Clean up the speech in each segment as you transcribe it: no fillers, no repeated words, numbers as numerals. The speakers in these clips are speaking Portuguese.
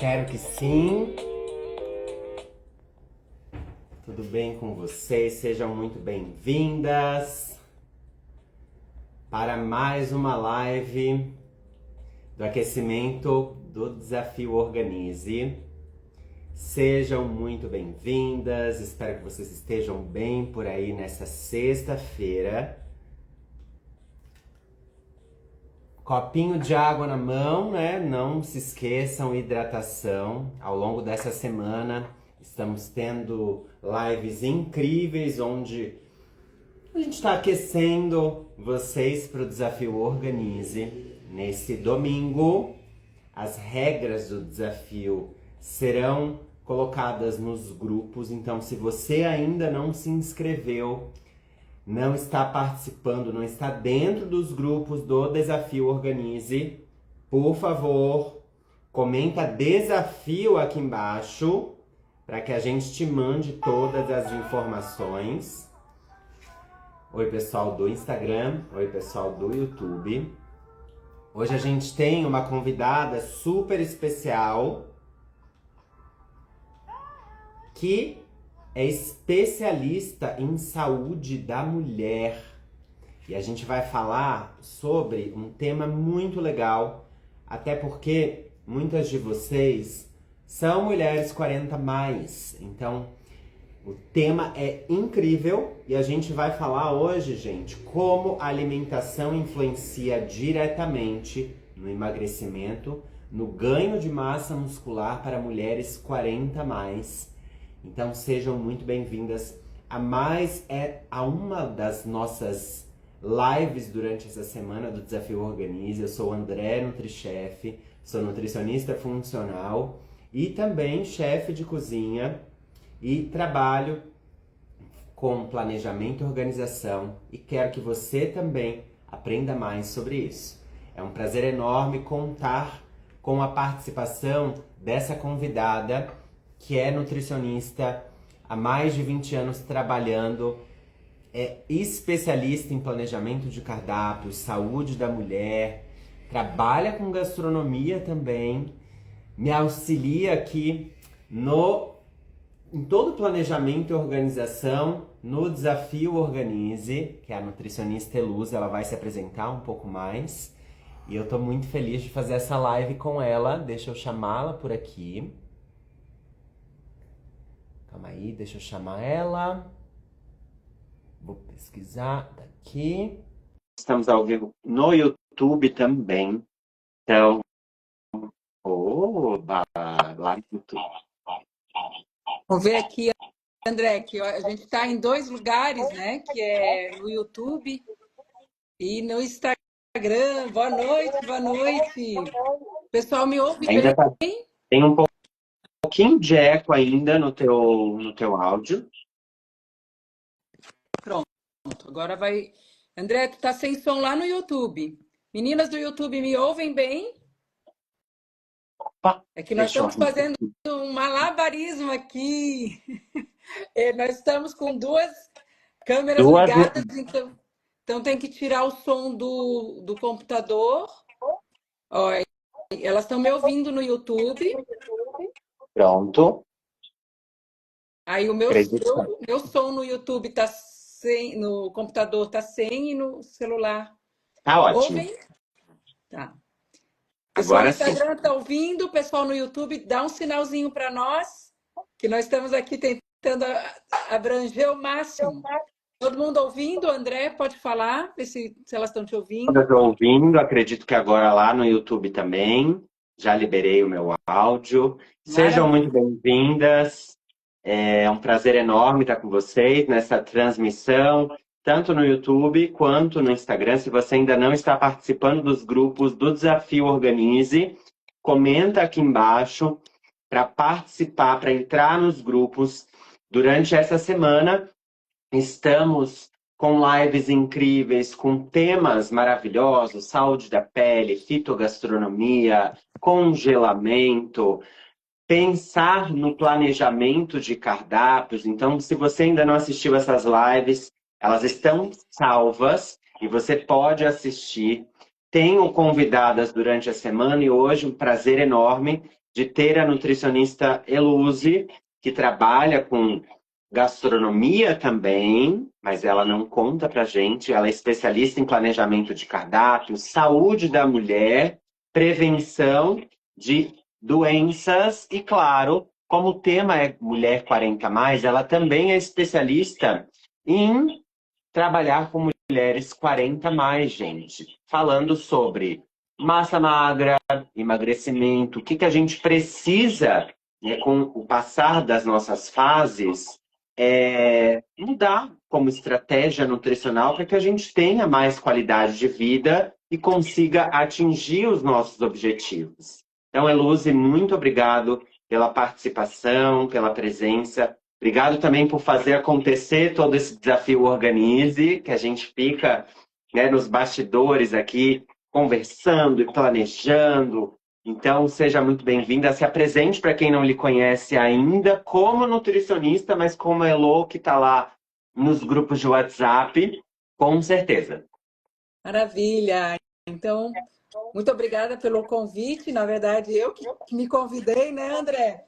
Espero que sim. Tudo bem com vocês? Sejam muito bem-vindas para mais uma live do aquecimento do Desafio Organize. Sejam muito bem-vindas. Espero que vocês estejam bem por aí nessa sexta-feira. Copinho de água na mão, né? Não se esqueçam, hidratação. Ao longo dessa semana, estamos tendo lives incríveis onde a gente está aquecendo vocês para o Desafio Organize. Nesse domingo, as regras do desafio serão colocadas nos grupos. Então, se você ainda não se inscreveu, não está participando, não está dentro dos grupos do Desafio Organize, por favor, comenta desafio aqui embaixo para que a gente te mande todas as informações. Oi, pessoal do Instagram, oi, pessoal do YouTube. Hoje a gente tem uma convidada super especial que é especialista em saúde da mulher. E a gente vai falar sobre um tema muito legal, até porque muitas de vocês são mulheres 40 mais. Então, o tema é incrível e a gente vai falar hoje, gente, como a alimentação influencia diretamente no emagrecimento, no ganho de massa muscular para mulheres 40 mais. Então sejam muito bem-vindas a uma das nossas lives durante essa semana do Desafio Organize. Eu sou o André NutriChef, sou nutricionista funcional e também chefe de cozinha e trabalho com planejamento e organização e quero que você também aprenda mais sobre isso. É um prazer enorme contar com a participação dessa convidada que é nutricionista há mais de 20 anos trabalhando, é especialista em planejamento de cardápios, saúde da mulher, trabalha com gastronomia também, me auxilia aqui em todo o planejamento e organização no Desafio Organize, que é a nutricionista Eluz, ela vai se apresentar um pouco mais. E eu tô muito feliz de fazer essa live com ela, deixa eu chamá-la por aqui. Calma aí, deixa eu chamar ela. Vou pesquisar daqui. Estamos ao vivo no YouTube também. Então, oba, lá no YouTube. Vamos ver aqui, André, que a gente está em dois lugares, né? Que é no YouTube e no Instagram. Boa noite, boa noite. O pessoal me ouve Ainda bem? tem um pouquinho de eco ainda no teu áudio. Pronto, agora vai. André, tu tá sem som lá no YouTube. Meninas do YouTube me ouvem bem? Opa, É que nós estamos fazendo um malabarismo aqui. Nós estamos com duas câmeras ligadas, então tem que tirar o som do computador. Ó, elas estão me ouvindo no YouTube. Pronto. Aí o meu som no YouTube tá sem, no computador tá sem e no celular. Tá ótimo. Ouvem? Tá. O pessoal Agora no Instagram está ouvindo, o pessoal no YouTube dá um sinalzinho para nós, que nós estamos aqui tentando abranger o máximo. Todo mundo ouvindo? André, pode falar, ver se elas estão te ouvindo. Eu estou ouvindo, acredito que agora lá no YouTube também. Já liberei o meu áudio. Sejam muito bem-vindas. É um prazer enorme estar com vocês nessa transmissão, tanto no YouTube quanto no Instagram. Se você ainda não está participando dos grupos do Desafio Organize, comenta aqui embaixo para participar, para entrar nos grupos. Durante essa semana, estamos com lives incríveis, com temas maravilhosos, saúde da pele, fitogastronomia, congelamento, pensar no planejamento de cardápios. Então, se você ainda não assistiu essas lives, elas estão salvas e você pode assistir. tenho convidadas durante a semana e hoje um prazer enorme de ter a nutricionista Eluze, que trabalha com gastronomia também, mas ela não conta pra gente. Ela é especialista em planejamento de cardápio, saúde da mulher, prevenção de doenças e, claro, como o tema é Mulher 40 mais, ela também é especialista em trabalhar com mulheres 40 mais, gente, falando sobre massa magra, emagrecimento, o que que a gente precisa, né, com o passar das nossas fases, mudar como estratégia nutricional para que a gente tenha mais qualidade de vida e consiga atingir os nossos objetivos. Então, Eluze, muito obrigado pela participação, pela presença. Obrigado também por fazer acontecer todo esse desafio Organize, que a gente fica, né, nos bastidores aqui, conversando e planejando. Então, seja muito bem-vinda. Se apresente para quem não lhe conhece ainda, como nutricionista, mas como Elo, que está lá nos grupos de WhatsApp, com certeza. Maravilha! Então, muito obrigada pelo convite. Na verdade, eu que me convidei, né, André?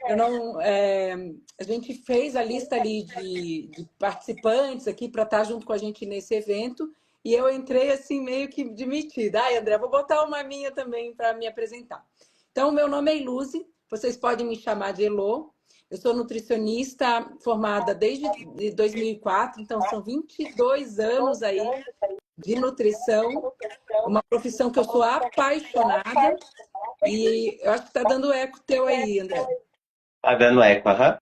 Eu não, a gente fez a lista ali de participantes aqui para estar junto com a gente nesse evento e eu entrei assim meio que de metida. Ai, André, vou botar uma minha também para me apresentar. Então, meu nome é Iluze, vocês podem me chamar de Elô. Eu sou nutricionista formada desde 2004, então são 22 anos aí de nutrição, uma profissão que eu sou apaixonada e eu acho que está dando eco teu aí, André. Tá dando eco, aham.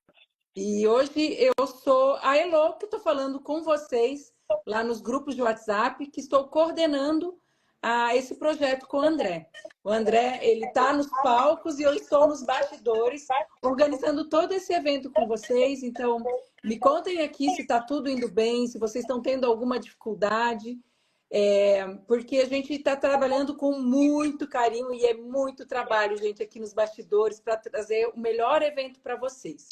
E hoje eu sou a Elo, que estou falando com vocês lá nos grupos de WhatsApp, que estou coordenando esse projeto com o André. O André, ele está nos palcos e eu estou nos bastidores, organizando todo esse evento com vocês. Então, me contem aqui se está tudo indo bem, se vocês estão tendo alguma dificuldade, porque a gente está trabalhando com muito carinho e é muito trabalho, gente, aqui nos bastidores para trazer o melhor evento para vocês.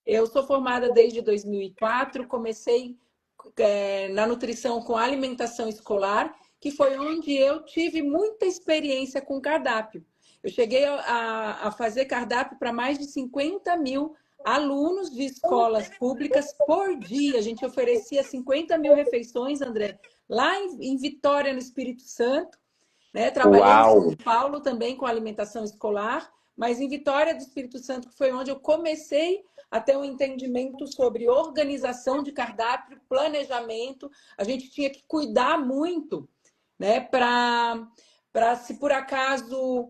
Eu sou formada desde 2004, comecei na nutrição com alimentação escolar, que foi onde eu tive muita experiência com cardápio. Eu cheguei a fazer cardápio para mais de 50 mil alunos de escolas públicas por dia. A gente oferecia 50 mil refeições, André, lá em Vitória, no Espírito Santo. Né? Trabalhei em São Uau! Paulo também com alimentação escolar, mas em Vitória do Espírito Santo, que foi onde eu comecei a ter um entendimento sobre organização de cardápio, planejamento. A gente tinha que cuidar muito, né, para se por acaso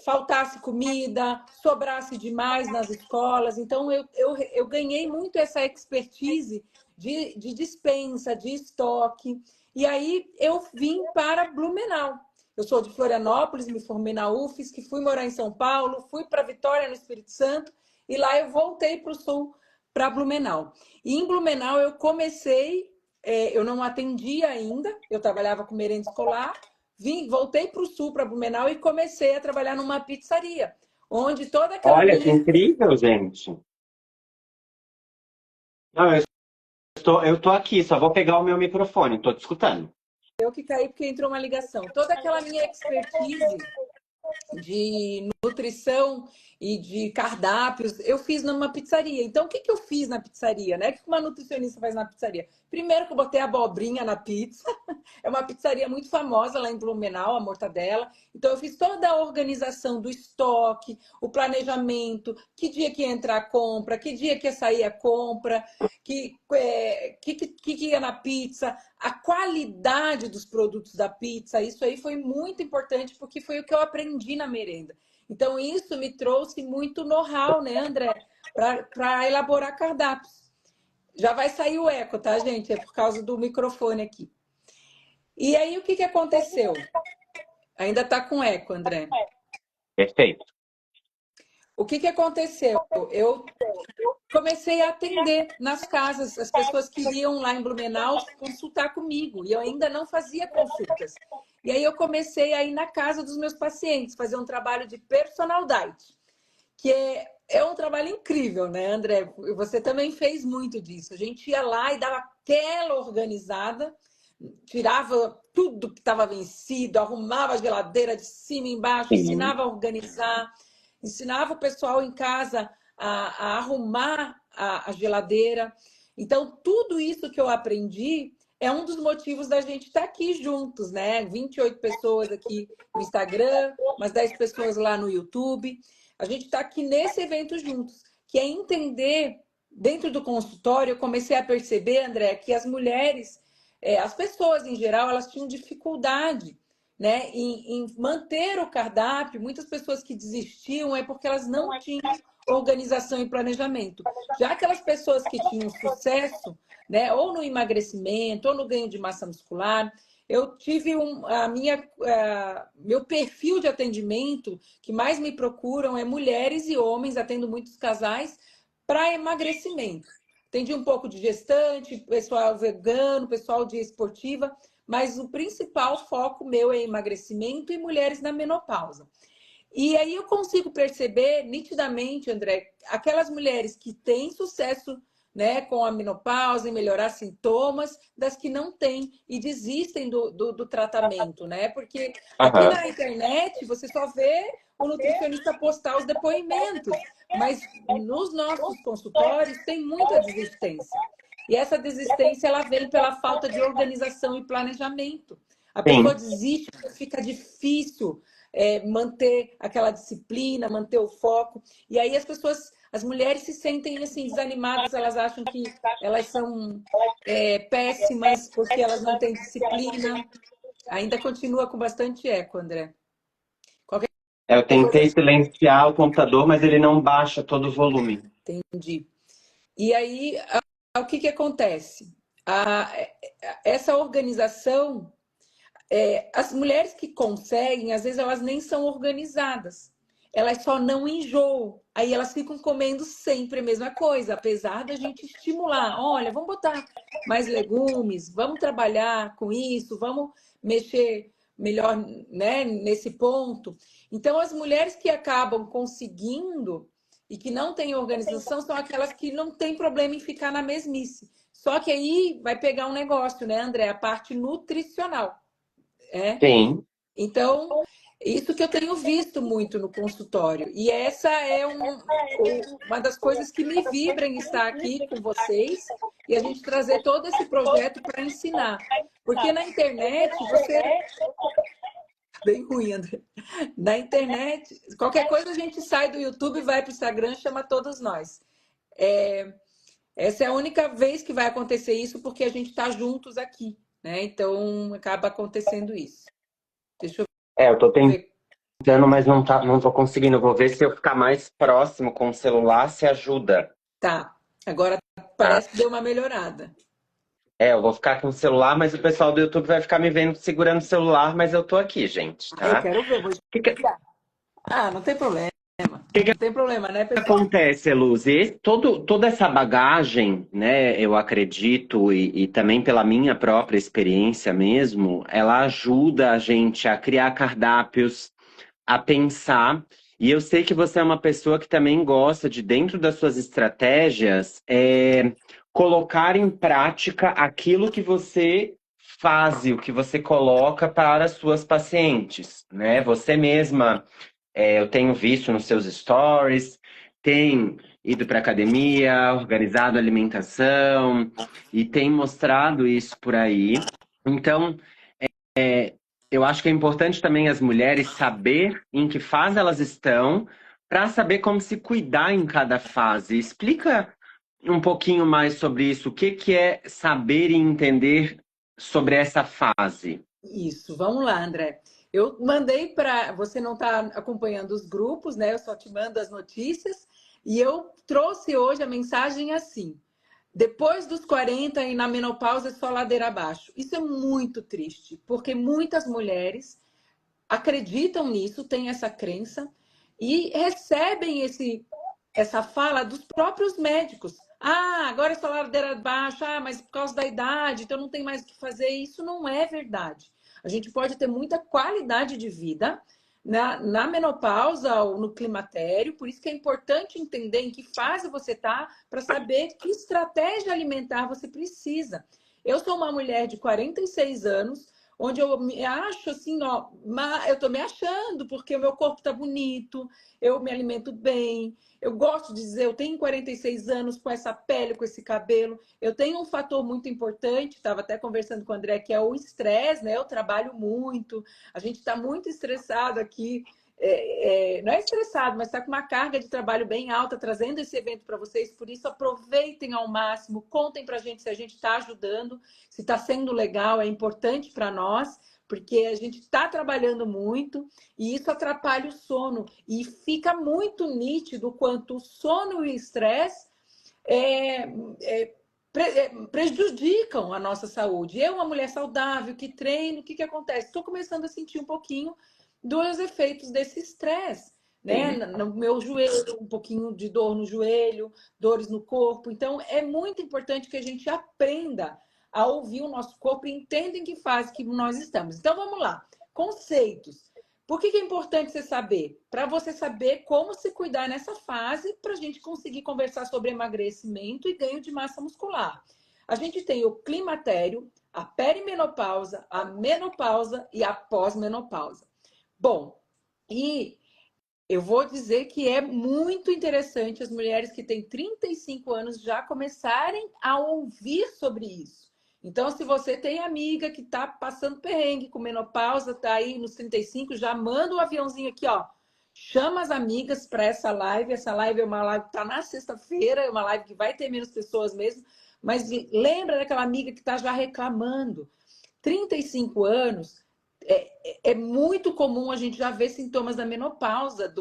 faltasse comida, sobrasse demais nas escolas. Então, eu ganhei muito essa expertise de dispensa, de estoque. E aí eu vim para Blumenau. Eu sou de Florianópolis, me formei na UFES, que fui morar em São Paulo, fui para Vitória, no Espírito Santo, e lá eu voltei para o sul, para Blumenau. E em Blumenau eu comecei, eu não atendia ainda, eu trabalhava com merenda escolar, voltei para o sul, para Blumenau, e comecei a trabalhar numa pizzaria, onde toda aquela Olha que minha... incrível, gente. Não, eu tô aqui, só vou pegar o meu microfone, estou te escutando. Eu que caí porque entrou uma ligação. Toda aquela minha expertise de nutrição e de cardápios, eu fiz numa pizzaria. Então, o que eu fiz na pizzaria, né? O que uma nutricionista faz na pizzaria? Primeiro que eu botei abobrinha na pizza. É uma pizzaria muito famosa lá em Blumenau, a Mortadela. Então, eu fiz toda a organização do estoque, o planejamento, que dia que ia entrar a compra, que dia que ia sair a compra, que ia na pizza, a qualidade dos produtos da pizza. Isso aí foi muito importante porque foi o que eu aprendi na merenda. Então, isso me trouxe muito know-how, né, André, para elaborar cardápios. Já vai sair o eco, tá, gente? É por causa do microfone aqui. E aí, o que aconteceu? Ainda está com eco, André. Perfeito. O que aconteceu? Eu comecei a atender nas casas. As pessoas queriam lá em Blumenau consultar comigo e eu ainda não fazia consultas. E aí eu comecei a ir na casa dos meus pacientes, fazer um trabalho de personal diet, que é um trabalho incrível, né, André? Você também fez muito disso. A gente ia lá e dava aquela organizada, tirava tudo que estava vencido, arrumava a geladeira de cima e embaixo, Sim. ensinava a organizar, ensinava o pessoal em casa a arrumar a geladeira. Então, tudo isso que eu aprendi é um dos motivos da gente estar aqui juntos, né? 28 pessoas aqui no Instagram, umas 10 pessoas lá no YouTube. A gente está aqui nesse evento juntos, que é entender, dentro do consultório, eu comecei a perceber, André, que as mulheres, as pessoas em geral, elas tinham dificuldade, né, em manter o cardápio. Muitas pessoas que desistiam é porque elas não tinham organização e planejamento. Já aquelas pessoas que tinham sucesso, né, ou no emagrecimento, ou no ganho de massa muscular, eu tive meu perfil de atendimento que mais me procuram é mulheres e homens, atendo muitos casais para emagrecimento. Atendi um pouco de gestante, pessoal vegano, pessoal de esportiva, mas o principal foco meu é emagrecimento e mulheres na menopausa. E aí eu consigo perceber nitidamente, André, aquelas mulheres que têm sucesso, né, com a menopausa e melhorar sintomas, das que não têm e desistem do tratamento, né? Porque aqui Aham. na internet você só vê o nutricionista postar os depoimentos, mas nos nossos consultórios tem muita desistência. E essa desistência ela vem pela falta de organização e planejamento. A pessoa Sim. desiste porque fica difícil manter aquela disciplina, manter o foco. E aí as mulheres se sentem assim desanimadas, elas acham que elas são péssimas porque elas não têm disciplina. Ainda continua com bastante eco, André. Qualquer Eu coisa, tentei silenciar o computador, mas ele não baixa todo o volume. entendi. E aí, o que acontece? Essa organização, as mulheres que conseguem, às vezes elas nem são organizadas. Elas só não enjoam. Aí elas ficam comendo sempre a mesma coisa, apesar da gente estimular. Olha, vamos botar mais legumes, vamos trabalhar com isso, vamos mexer melhor, né, nesse ponto. Então, as mulheres que acabam conseguindo e que não têm organização são aquelas que não têm problema em ficar na mesmice. Só que aí vai pegar um negócio, né, André? A parte nutricional. Sim. Então, isso que eu tenho visto muito no consultório. E essa é uma das coisas que me vibra em estar aqui com vocês e a gente trazer todo esse projeto para ensinar. Porque na internet, Bem ruim, André. Na internet, qualquer coisa a gente sai do YouTube, vai para o Instagram, chama todos nós. Essa é a única vez que vai acontecer isso, porque a gente está juntos aqui, né? Então, acaba acontecendo isso. Deixa eu Eu tô ver. tentando, mas não tô conseguindo. Vou ver se eu ficar mais próximo com o celular se ajuda. Tá, agora Tá? parece que deu uma melhorada. Eu vou ficar com o celular, mas o pessoal do YouTube vai ficar me vendo segurando o celular, mas eu tô aqui, gente, Eu tá? quero ver, vou O que que explicar. Não tem problema. Não tem problema, né, pessoal? acontece, Luz? Toda essa bagagem, né, eu acredito, e também pela minha própria experiência mesmo, ela ajuda a gente a criar cardápios, a pensar. E eu sei que você é uma pessoa que também gosta de, dentro das suas estratégias, colocar em prática aquilo que você faz, o que você coloca para as suas pacientes, né? Você mesma, eu tenho visto nos seus stories, tem ido para academia, organizado a alimentação e tem mostrado isso por aí. Então, eu acho que é importante também as mulheres saber em que fase elas estão, para saber como se cuidar em cada fase. Explica um pouquinho mais sobre isso. O que que é saber e entender sobre essa fase? Isso, vamos lá, André. Eu mandei para. Você não está acompanhando os grupos, né? Eu só te mando as notícias. E eu trouxe hoje a mensagem assim: depois dos 40 e na menopausa é só ladeira abaixo. Isso é muito triste, porque muitas mulheres acreditam nisso, têm essa crença e recebem essa fala dos próprios médicos. Agora é só ladeira abaixo, mas por causa da idade, então não tem mais o que fazer. Isso não é verdade. A gente pode ter muita qualidade de vida na menopausa ou no climatério, por isso que é importante entender em que fase você está para saber que estratégia alimentar você precisa. Eu sou uma mulher de 46 anos, onde eu me acho assim, ó, eu tô me achando porque o meu corpo tá bonito, eu me alimento bem, eu gosto de dizer, eu tenho 46 anos com essa pele, com esse cabelo. Eu tenho um fator muito importante, estava até conversando com o André, que é o estresse, né? Eu trabalho muito, a gente está muito estressado aqui. Não é estressado, mas está com uma carga de trabalho bem alta, trazendo esse evento para vocês. Por isso, aproveitem ao máximo, contem para a gente se a gente está ajudando, se está sendo legal, é importante para nós, porque a gente está trabalhando muito e isso atrapalha o sono. E fica muito nítido quanto o sono e o estresse é, é, prejudicam a nossa saúde. Eu, uma mulher saudável, que treino, o que acontece? Estou começando a sentir um pouquinho dos efeitos desse estresse, né? No meu joelho, um pouquinho de dor no joelho, dores no corpo. Então, é muito importante que a gente aprenda a ouvir o nosso corpo e entenda em que fase que nós estamos. Então, vamos lá. Conceitos. Por que é importante você saber? Para você saber como se cuidar nessa fase, para a gente conseguir conversar sobre emagrecimento e ganho de massa muscular. A gente tem o climatério, a perimenopausa, a menopausa e a pós-menopausa. Bom, e eu vou dizer que é muito interessante as mulheres que têm 35 anos já começarem a ouvir sobre isso. Então, se você tem amiga que está passando perrengue com menopausa, está aí nos 35, já manda um aviãozinho aqui, ó. Chama as amigas para essa live. Essa live é uma live que está na sexta-feira, é uma live que vai ter menos pessoas mesmo. Mas lembra daquela amiga que está já reclamando. 35 anos, é muito comum a gente já ver sintomas da menopausa,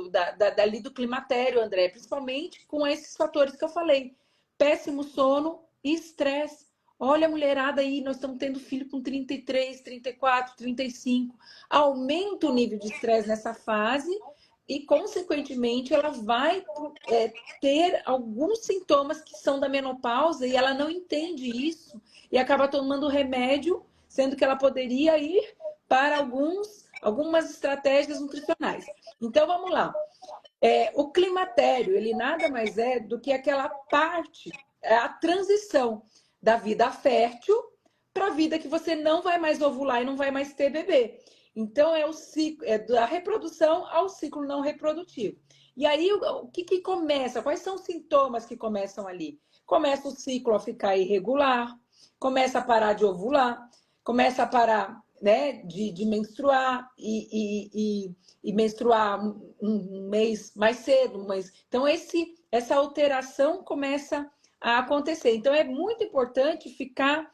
dali do climatério, André, principalmente com esses fatores que eu falei. Péssimo sono e estresse. Olha a mulherada aí, nós estamos tendo filho com 33, 34, 35. Aumenta o nível de estresse nessa fase e, consequentemente, ela vai ter alguns sintomas que são da menopausa e ela não entende isso e acaba tomando remédio, sendo que ela poderia ir para algumas estratégias nutricionais. Então, vamos lá. O climatério, ele nada mais é do que aquela parte, a transição da vida fértil para a vida que você não vai mais ovular e não vai mais ter bebê. Então, é o ciclo, é da reprodução ao ciclo não reprodutivo. E aí, o que começa? Quais são os sintomas que começam ali? Começa o ciclo a ficar irregular, começa a parar de ovular, começa a parar, né, de menstruar e menstruar um mês mais cedo. Então, essa alteração começa a acontecer. Então, é muito importante ficar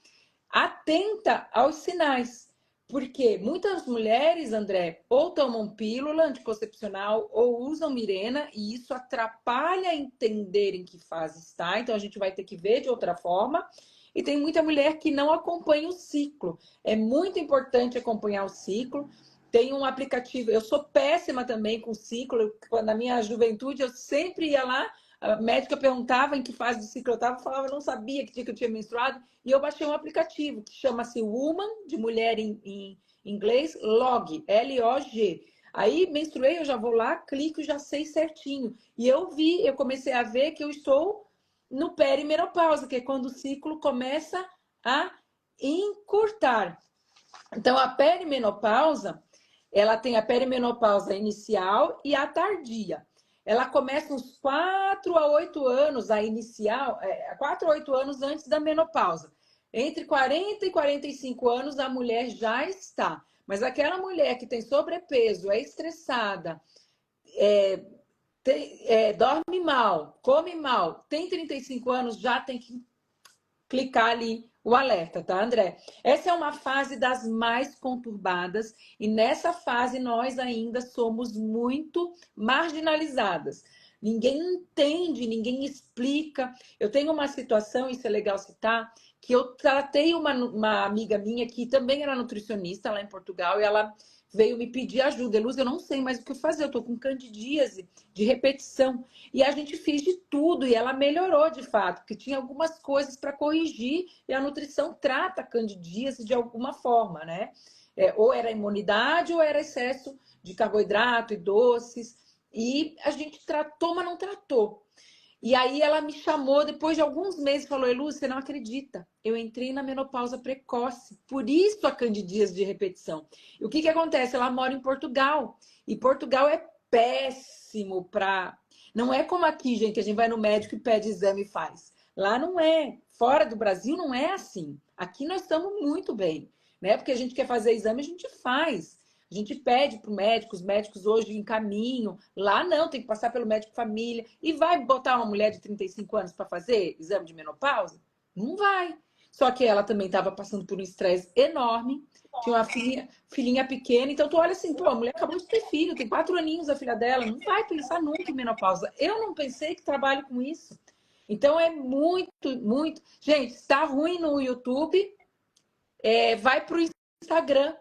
atenta aos sinais. Porque muitas mulheres, André, ou tomam pílula anticoncepcional ou usam Mirena, e isso atrapalha entender em que fase está. Então, a gente vai ter que ver de outra forma. E tem muita mulher que não acompanha o ciclo. É muito importante acompanhar o ciclo. Tem um aplicativo, eu sou péssima também com ciclo. Na minha juventude, eu sempre ia lá, a médica perguntava em que fase do ciclo eu estava, eu falava, eu não sabia que dia que eu tinha menstruado. E eu baixei um aplicativo que chama-se Woman, de mulher em inglês, Log, L-O-G. Aí menstruei, eu já vou lá, clico e já sei certinho. E eu comecei a ver que eu estou no perimenopausa, que é quando o ciclo começa a encurtar. Então, a perimenopausa, ela tem a perimenopausa inicial e a tardia. Ela começa uns 4 a 8 anos, a inicial, 4 a 8 anos antes da menopausa. Entre 40 e 45 anos, a mulher já está. Mas aquela mulher que tem sobrepeso, é estressada, dorme mal, come mal, tem 35 anos, já tem que clicar ali o alerta, tá, André? Essa é uma fase das mais conturbadas e nessa fase nós ainda somos muito marginalizadas. Ninguém entende, ninguém explica. Eu tenho uma situação, isso é legal citar, que eu tratei uma amiga minha que também era nutricionista lá em Portugal e ela veio me pedir ajuda. Luz, eu não sei mais o que fazer, eu tô com candidíase de repetição. E a gente fez de tudo e ela melhorou de fato, porque tinha algumas coisas para corrigir e a nutrição trata a candidíase de alguma forma, né? Ou era imunidade ou era excesso de carboidrato e doces. E a gente tratou, mas não tratou. E aí ela me chamou depois de alguns meses e falou: Elu, você não acredita, eu entrei na menopausa precoce, por isso a candidíase de repetição. E o que acontece? Ela mora em Portugal, e Portugal é péssimo para... Não é como aqui, gente, a gente vai no médico e pede exame e faz. Lá não é. Fora do Brasil não é assim. Aqui nós estamos muito bem, né? Porque a gente quer fazer exame, a gente faz. A gente pede para o médico, os médicos hoje encaminham. Lá não, tem que passar pelo médico família. E vai botar uma mulher de 35 anos para fazer exame de menopausa? Não vai. Só que ela também estava passando por um estresse enorme. Tinha uma filhinha pequena. Então, tu olha assim, pô, a mulher acabou de ter filho, tem 4 aninhos a filha dela. Não vai pensar nunca em menopausa. Eu não pensei que trabalho com isso. Então, é muito, muito... Gente, está ruim no YouTube, vai para o Instagram.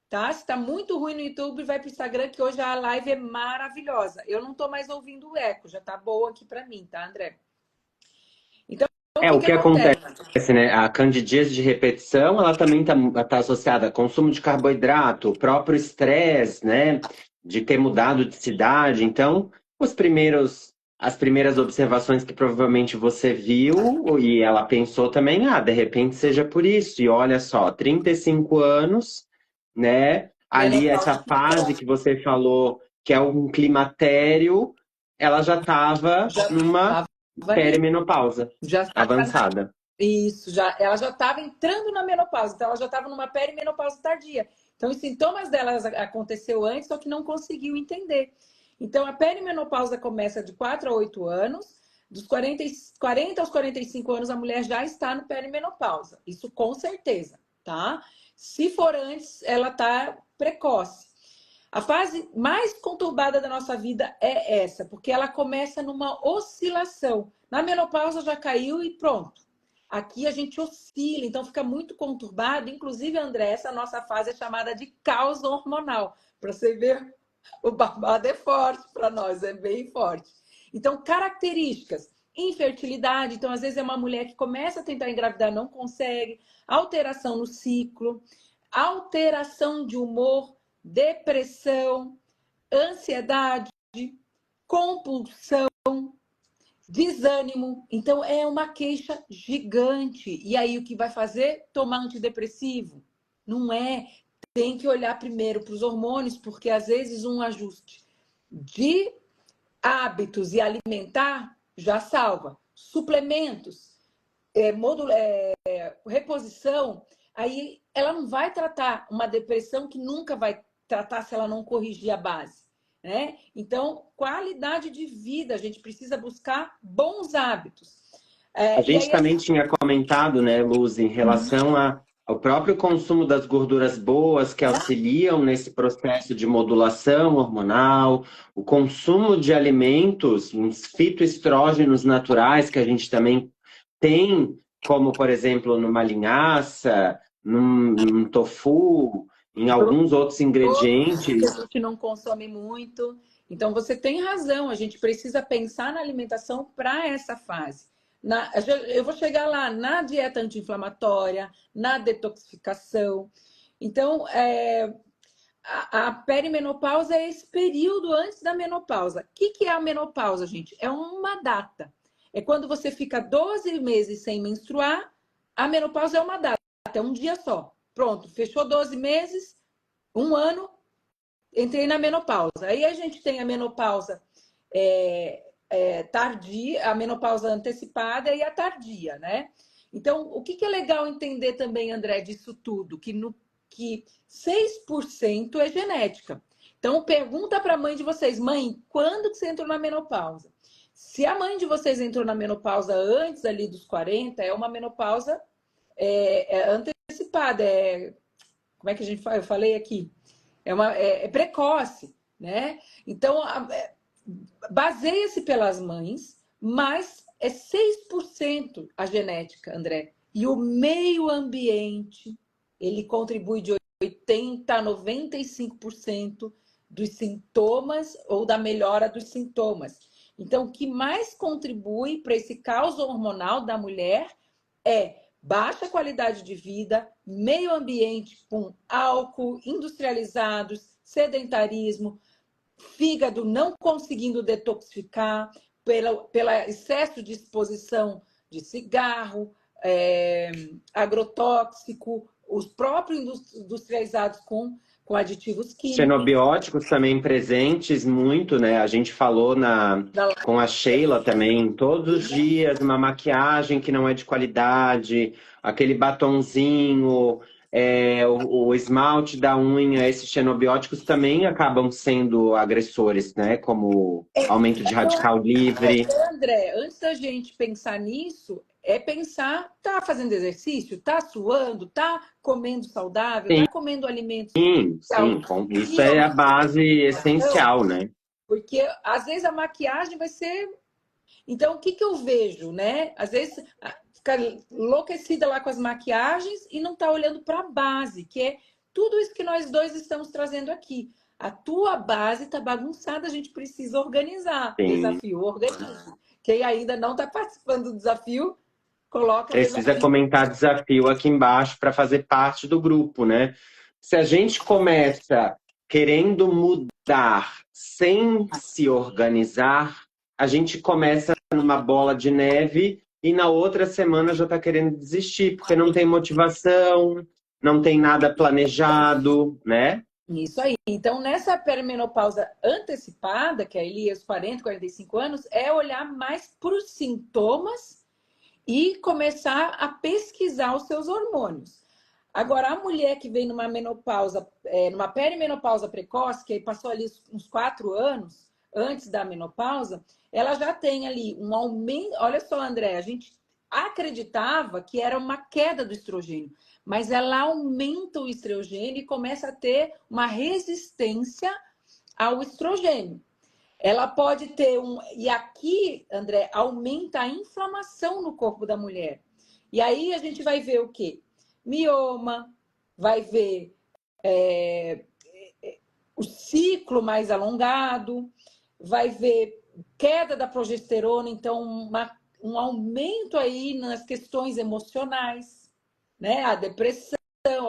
Tá? Se tá muito ruim no YouTube, vai pro Instagram, que hoje a live é maravilhosa. Eu não tô mais ouvindo o eco, já tá boa aqui para mim, tá, André? Então, O que acontece, né? A candidíase de repetição, ela também tá associada a consumo de carboidrato, o próprio estresse, né? De ter mudado de cidade. Então, as primeiras observações que provavelmente você viu, e ela pensou também, de repente seja por isso. E olha só, 35 anos, né? Ali, essa fase que você falou, que é um climatério, ela já estava numa perimenopausa já avançada. Isso, ela já estava entrando na menopausa, então ela já estava numa perimenopausa tardia. Então, os sintomas dela aconteceu antes, só que não conseguiu entender. Então, a perimenopausa começa de 4 a 8 anos, dos 40 aos 45 anos, a mulher já está no perimenopausa. Isso com certeza, tá? Se for antes, ela está precoce. A fase mais conturbada da nossa vida é essa, porque ela começa numa oscilação. Na menopausa já caiu e pronto. Aqui a gente oscila, então fica muito conturbado. Inclusive, André, essa nossa fase é chamada de caos hormonal. Para você ver, o babado é forte para nós, é bem forte. Então, características: infertilidade. Então, às vezes é uma mulher que começa a tentar engravidar, não consegue. Alteração no ciclo, alteração de humor, depressão, ansiedade, compulsão, desânimo. Então, é uma queixa gigante. E aí, o que vai fazer? Tomar antidepressivo? Não é. Tem que olhar primeiro para os hormônios, porque às vezes um ajuste de hábitos e alimentar já salva. Suplementos, reposição, aí ela não vai tratar uma depressão que nunca vai tratar se ela não corrigir a base. Né? Então, qualidade de vida, a gente precisa buscar bons hábitos. A gente também tinha comentado, né, Luz, em relação ao próprio consumo das gorduras boas que auxiliam nesse processo de modulação hormonal, o consumo de alimentos, uns fitoestrógenos naturais que a gente também tem, como, por exemplo, numa linhaça, num tofu, em alguns outros ingredientes. Que a gente não consome muito. Então, você tem razão, a gente precisa pensar na alimentação para essa fase. Eu vou chegar lá na dieta anti-inflamatória, na detoxificação. Então, a perimenopausa é esse período antes da menopausa. O que é a menopausa, gente? É uma data. É quando você fica 12 meses sem menstruar, a menopausa é uma data, é um dia só. Pronto, fechou 12 meses, um ano, entrei na menopausa. Aí a gente tem a menopausa tardia, a menopausa antecipada e a tardia, né? Então, o que é legal entender também, André, disso tudo? Que 6% é genética. Então, pergunta para a mãe de vocês: mãe, quando que você entrou na menopausa? Se a mãe de vocês entrou na menopausa antes ali dos 40, é uma menopausa antecipada. Como é que a gente fala? Eu falei aqui. É precoce, né? Então, baseia-se pelas mães, mas é 6% a genética, André. E o meio ambiente, ele contribui de 80% a 95% dos sintomas ou da melhora dos sintomas. Então, o que mais contribui para esse caos hormonal da mulher é baixa qualidade de vida, meio ambiente com álcool, industrializados, sedentarismo, fígado não conseguindo detoxificar, pelo excesso de exposição de cigarro, agrotóxico, os próprios industrializados com aditivos químicos. Xenobióticos também presentes muito, né? A gente falou com a Sheila também, todos os dias, uma maquiagem que não é de qualidade, aquele batonzinho, o esmalte da unha, esses xenobióticos também acabam sendo agressores, né? Como aumento de radical livre. André, antes da gente pensar nisso, pensar, tá fazendo exercício, tá suando, tá comendo saudável, tá comendo alimentos. Sim, isso é a base essencial, né? Porque às vezes a maquiagem vai ser. Então, o que eu vejo, né? Às vezes fica enlouquecida lá com as maquiagens e não tá olhando para a base, que é tudo isso que nós dois estamos trazendo aqui. A tua base tá bagunçada, a gente precisa organizar. Sim. Desafio, organiza. Quem ainda não está participando do desafio, coloca Precisa desafio. comentar desafio aqui embaixo para fazer parte do grupo, né? Se a gente começa querendo mudar sem se organizar, a gente começa numa bola de neve e na outra semana já está querendo desistir, porque não tem motivação, não tem nada planejado, né? Isso aí. Então, nessa perimenopausa antecipada, que é ali aos 40, 45 anos, é olhar mais para os sintomas e começar a pesquisar os seus hormônios. Agora, a mulher que vem numa menopausa, numa perimenopausa precoce, que passou ali uns 4 anos antes da menopausa, ela já tem ali um aumento. Olha só, André, a gente acreditava que era uma queda do estrogênio, mas ela aumenta o estrogênio e começa a ter uma resistência ao estrogênio. Ela pode ter E aqui, André, aumenta a inflamação no corpo da mulher. E aí a gente vai ver o quê? Mioma, vai ver o ciclo mais alongado, vai ver queda da progesterona, então um aumento aí nas questões emocionais, né? A depressão,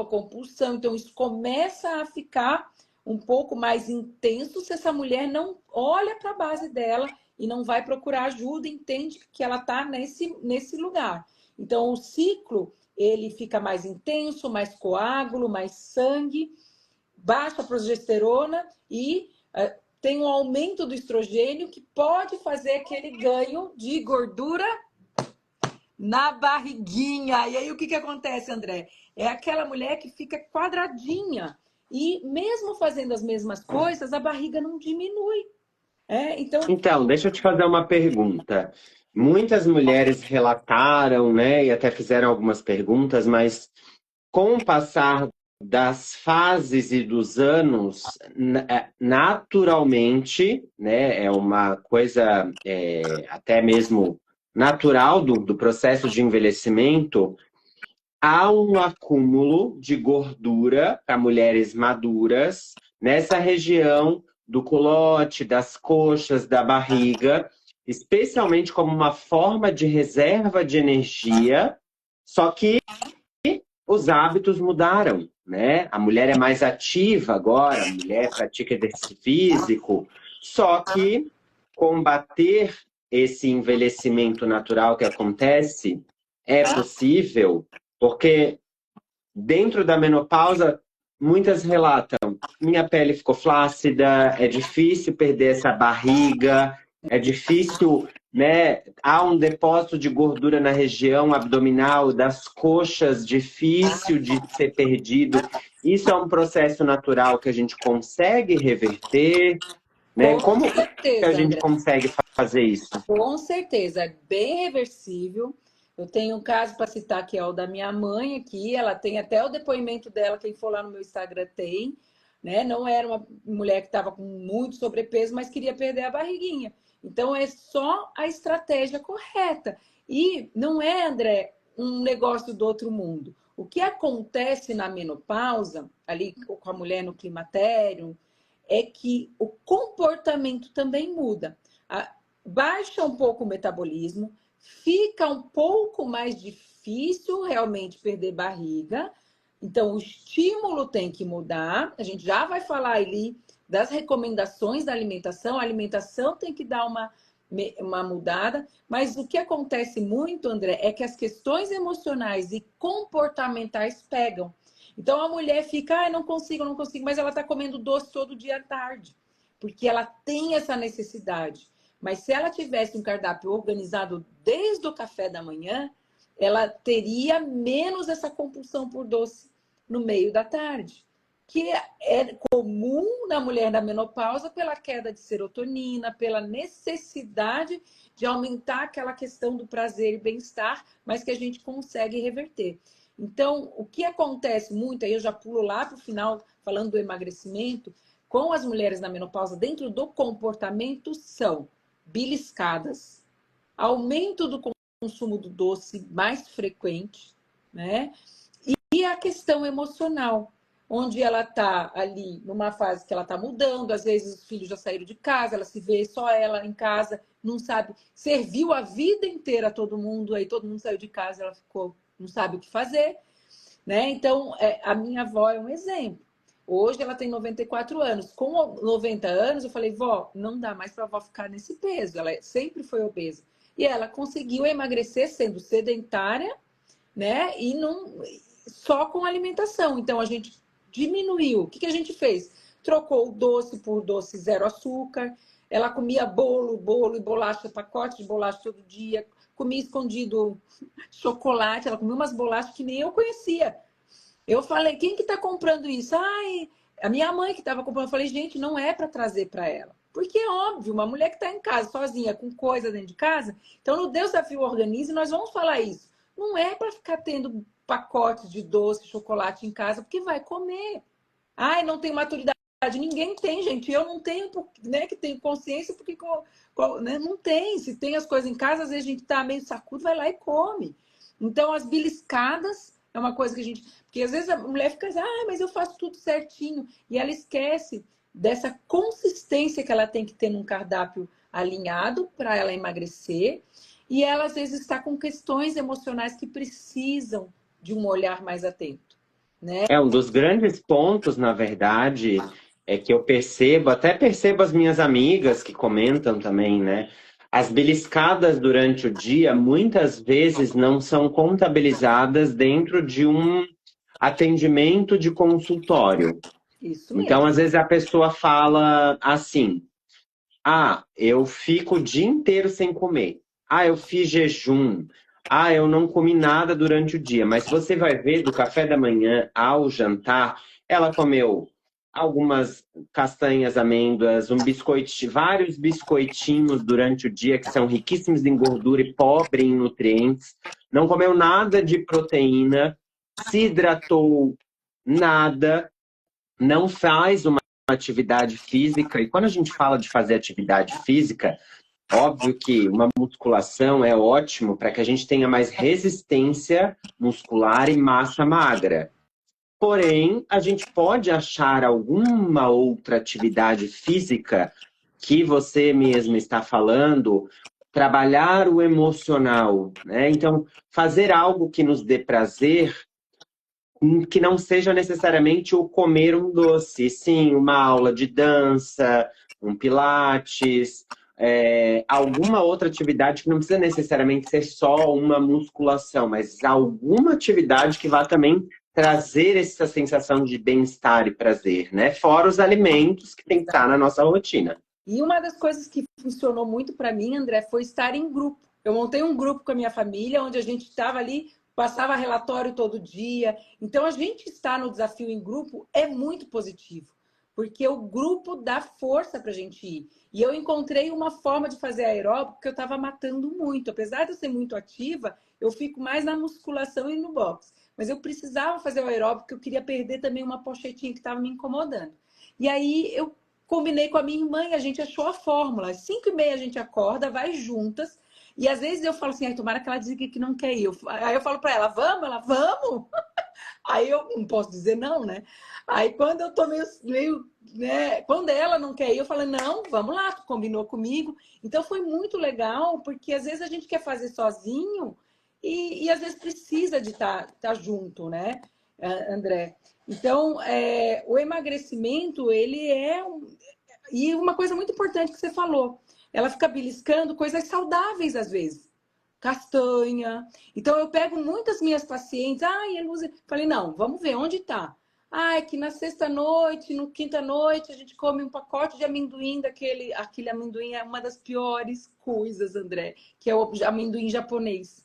a compulsão. Então, isso começa a ficar um pouco mais intenso se essa mulher não olha para a base dela e não vai procurar ajuda, entende que ela está nesse lugar. Então, o ciclo, ele fica mais intenso, mais coágulo, mais sangue, baixa a progesterona e tem um aumento do estrogênio que pode fazer aquele ganho de gordura na barriguinha. E aí, o que acontece, André? É aquela mulher que fica quadradinha. E mesmo fazendo as mesmas coisas, a barriga não diminui. Então, deixa eu te fazer uma pergunta. Muitas mulheres relataram, né, e até fizeram algumas perguntas, mas com o passar das fases e dos anos, naturalmente, né, é uma coisa até mesmo natural do processo de envelhecimento, há um acúmulo de gordura para mulheres maduras nessa região do culote, das coxas, da barriga, especialmente como uma forma de reserva de energia, só que os hábitos mudaram, né? A mulher é mais ativa agora, a mulher pratica exercício físico, só que combater esse envelhecimento natural que acontece é possível, porque dentro da menopausa, muitas relatam, minha pele ficou flácida, é difícil perder essa barriga, é difícil, né? Há um depósito de gordura na região abdominal, das coxas, difícil de ser perdido. Isso é um processo natural que a gente consegue reverter, né? Como que a gente consegue fazer isso? Com certeza, é bem reversível. Eu tenho um caso para citar que é o da minha mãe aqui, ela tem até o depoimento dela, quem for lá no meu Instagram tem, né? Não era uma mulher que estava com muito sobrepeso, mas queria perder a barriguinha. Então é só a estratégia correta. E não é, André, um negócio do outro mundo. O que acontece na menopausa, ali com a mulher no climatério, é que o comportamento também muda. Baixa um pouco o metabolismo, fica um pouco mais difícil realmente perder barriga. Então, o estímulo tem que mudar. A gente já vai falar ali das recomendações da alimentação. A alimentação tem que dar uma mudada, mas o que acontece muito, André, é que as questões emocionais e comportamentais pegam. Então a mulher fica, ah, não consigo, mas ela está comendo doce todo dia à tarde, porque ela tem essa necessidade. Mas se ela tivesse um cardápio organizado desde o café da manhã, ela teria menos essa compulsão por doce no meio da tarde, que é comum na mulher da menopausa pela queda de serotonina, pela necessidade de aumentar aquela questão do prazer e bem-estar, mas que a gente consegue reverter. Então, o que acontece muito, aí eu já pulo lá para o final, falando do emagrecimento, com as mulheres na menopausa, dentro do comportamento, são beliscadas, aumento do consumo do doce mais frequente, né? E a questão emocional, onde ela está ali numa fase que ela está mudando, às vezes os filhos já saíram de casa, ela se vê só ela em casa, não sabe, serviu a vida inteira a todo mundo, aí todo mundo saiu de casa, ela ficou, não sabe o que fazer, né? Então, a minha avó é um exemplo. Hoje ela tem 94 anos. Com 90 anos, eu falei, vó, não dá mais para a avó ficar nesse peso. Ela sempre foi obesa. E ela conseguiu emagrecer sendo sedentária, né? E não só com alimentação. Então a gente diminuiu. O que a gente fez? Trocou o doce por doce zero açúcar. Ela comia bolo e bolacha, pacote de bolacha todo dia. Comia escondido chocolate. Ela comia umas bolachas que nem eu conhecia. Eu falei, quem que está comprando isso? Ai, a minha mãe que estava comprando. Eu falei, gente, não é para trazer para ela. Porque é óbvio, uma mulher que está em casa sozinha, com coisa dentro de casa. Então, no Deus Desafio Organize, nós vamos falar isso. Não é para ficar tendo pacotes de doce, chocolate em casa, porque vai comer. Ai, não tem maturidade. Ninguém tem, gente. Eu não tenho, né, que tenho consciência, porque né, não tem. Se tem as coisas em casa, às vezes a gente está meio sacudo, vai lá e come. Então, as beliscadas é uma coisa que a gente. Porque às vezes a mulher fica assim, ah, mas eu faço tudo certinho. E ela esquece dessa consistência que ela tem que ter num cardápio alinhado para ela emagrecer. E ela, às vezes, está com questões emocionais que precisam de um olhar mais atento, né? Um dos grandes pontos, na verdade, é que eu percebo, até percebo as minhas amigas que comentam também, né? As beliscadas durante o dia muitas vezes não são contabilizadas dentro de um atendimento de consultório. Isso Então, mesmo. às vezes a pessoa fala assim: ah, eu fico o dia inteiro sem comer. Ah, eu fiz jejum. Ah, eu não comi nada durante o dia. Mas você vai ver do café da manhã ao jantar, ela comeu algumas castanhas, amêndoas, um biscoito, vários biscoitinhos durante o dia que são riquíssimos em gordura e pobre em nutrientes. Não comeu nada de proteína, se hidratou nada, não faz uma atividade física. E quando a gente fala de fazer atividade física, óbvio que uma musculação é ótimo para que a gente tenha mais resistência muscular e massa magra. Porém, a gente pode achar alguma outra atividade física que você mesma está falando, trabalhar o emocional, né? Então, fazer algo que nos dê prazer, que não seja necessariamente o comer um doce, sim, uma aula de dança, um pilates, alguma outra atividade que não precisa necessariamente ser só uma musculação, mas alguma atividade que vá também trazer essa sensação de bem-estar e prazer, né? Fora os alimentos que tem que estar na nossa rotina. E uma das coisas que funcionou muito para mim, André, foi estar em grupo. Eu montei um grupo com a minha família, onde a gente estava ali, passava relatório todo dia. Então, a gente estar no desafio em grupo é muito positivo, porque o grupo dá força para a gente ir. E eu encontrei uma forma de fazer aeróbico que eu estava matando muito. Apesar de eu ser muito ativa, eu fico mais na musculação e no boxe. Mas eu precisava fazer o aeróbico, porque eu queria perder também uma pochetinha que estava me incomodando. E aí eu combinei com a minha irmã e a gente achou a fórmula. Às 5h30 a gente acorda, vai juntas. E às vezes eu falo assim, ai, tomara que ela diga que não quer ir. Aí eu falo para ela, vamos? Ela, vamos? Aí eu não posso dizer não, né? Aí quando eu tô meio, né? Quando ela não quer ir, eu falo, não, vamos lá, tu combinou comigo. Então foi muito legal, porque às vezes a gente quer fazer sozinho e às vezes precisa de tá junto, né, André? Então, o emagrecimento, ele é... E uma coisa muito importante que você falou, ela fica beliscando coisas saudáveis às vezes. Castanha. Então eu pego muitas minhas pacientes, Heloísa, falei, não, vamos ver onde está. É que na sexta-noite, no quinta-noite, a gente come um pacote de amendoim aquele amendoim é uma das piores coisas, André, que é o amendoim japonês.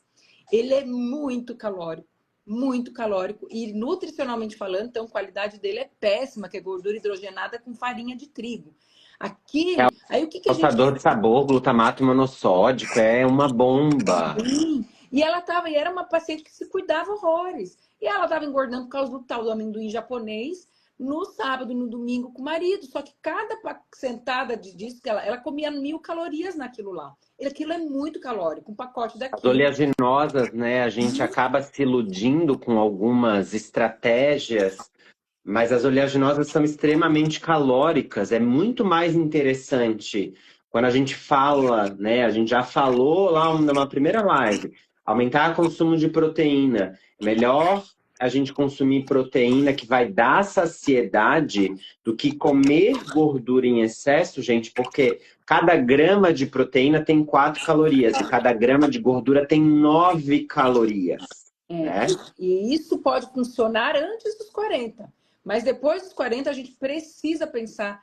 Ele é muito calórico e nutricionalmente falando, então a qualidade dele é péssima, que é gordura hidrogenada com farinha de trigo. Aquilo, aí o que a gente... Causador de sabor, glutamato monossódico, é uma bomba. Sim. E era uma paciente que se cuidava horrores. E ela estava engordando por causa do tal do amendoim japonês no sábado e no domingo com o marido. Só que cada sentada disso, que ela comia 1000 calorias naquilo lá. E aquilo é muito calórico, um pacote As daquilo. oleaginosas, né? A gente acaba se iludindo com algumas estratégias, mas as oleaginosas são extremamente calóricas. É muito mais interessante quando a gente fala, né? A gente já falou lá numa primeira live, aumentar o consumo de proteína. Melhor a gente consumir proteína que vai dar saciedade do que comer gordura em excesso, gente, porque cada grama de proteína tem 4 calorias e cada grama de gordura tem 9 calorias. Né? E isso pode funcionar antes dos 40. Mas depois dos 40, a gente precisa pensar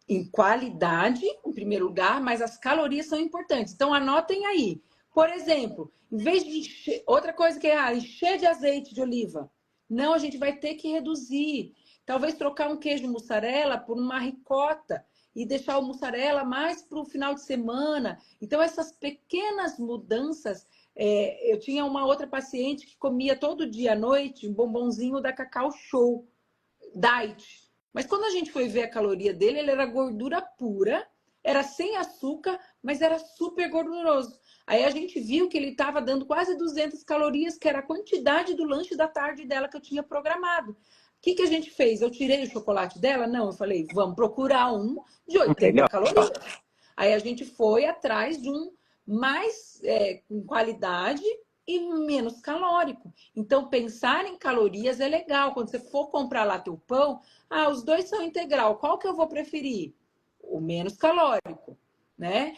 em qualidade, em primeiro lugar, mas as calorias são importantes. Então, anotem aí. Por exemplo, em vez de encher... Outra coisa que é encher de azeite de oliva. Não, a gente vai ter que reduzir. Talvez trocar um queijo mussarela por uma ricota e deixar o mussarela mais para o final de semana. Então, essas pequenas mudanças... eu tinha uma outra paciente que comia todo dia à noite um bombonzinho da Cacau Show, diet. Mas quando a gente foi ver a caloria dele, ele era gordura pura, era sem açúcar, mas era super gorduroso. Aí a gente viu que ele estava dando quase 200 calorias, que era a quantidade do lanche da tarde dela que eu tinha programado. O que a gente fez? Eu tirei o chocolate dela? Não, eu falei, vamos procurar um de 80 calorias. Aí a gente foi atrás de um mais com qualidade e menos calórico. Então, pensar em calorias é legal. Quando você for comprar lá teu pão, os dois são integral. Qual que eu vou preferir? O menos calórico, né?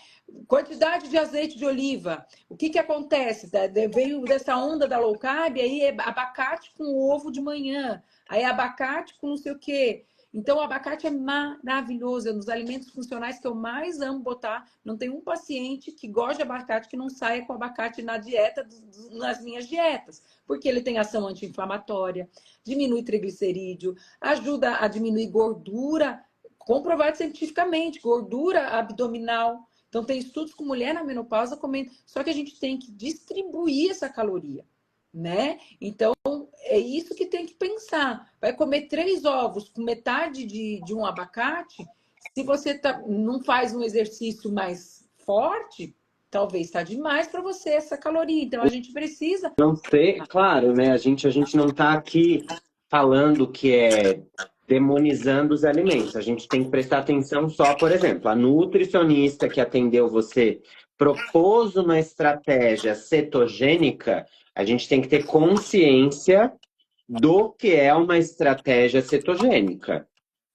Quantidade de azeite de oliva. O que acontece? Veio dessa onda da low carb, aí é abacate com ovo de manhã. Aí abacate com não sei o quê. Então, o abacate é maravilhoso, é um dos alimentos funcionais que eu mais amo botar. Não tem um paciente que gosta de abacate que não saia com abacate na dieta, nas minhas dietas, porque ele tem ação anti-inflamatória, diminui triglicerídeo, ajuda a diminuir gordura, comprovado cientificamente, gordura abdominal. Então, tem estudos com mulher na menopausa comendo, só que a gente tem que distribuir essa caloria, né? Então, é isso que tem que pensar. Vai comer 3 ovos com metade de um abacate, se você não faz um exercício mais forte, talvez está demais para você essa caloria. Então, a gente precisa... Não sei, claro, né? A gente não está aqui falando que é demonizando os alimentos. A gente tem que prestar atenção só, por exemplo, a nutricionista que atendeu você propôs uma estratégia cetogênica, a gente tem que ter consciência do que é uma estratégia cetogênica.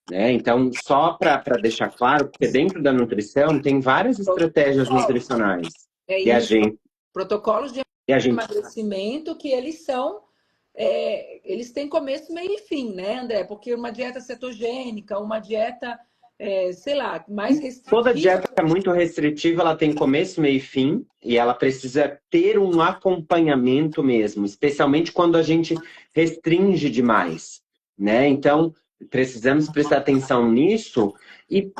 Né? Então, só para deixar claro, porque dentro da nutrição tem várias estratégias nutricionais. E a gente... Protocolos de emagrecimento que eles são... eles têm começo, meio e fim, né, André? Porque uma dieta cetogênica, uma dieta, sei lá, mais restritiva... Toda dieta muito restritiva, ela tem começo, meio e fim, e ela precisa ter um acompanhamento mesmo, especialmente quando a gente restringe demais, né? Então, precisamos prestar atenção nisso, e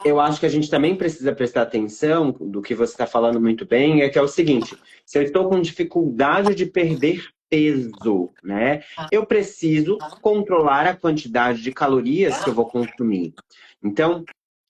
eu acho que a gente também precisa prestar atenção, do que você está falando muito bem, é que é o seguinte, se eu estou com dificuldade de perder peso, né? Eu preciso controlar a quantidade de calorias que eu vou consumir. Então,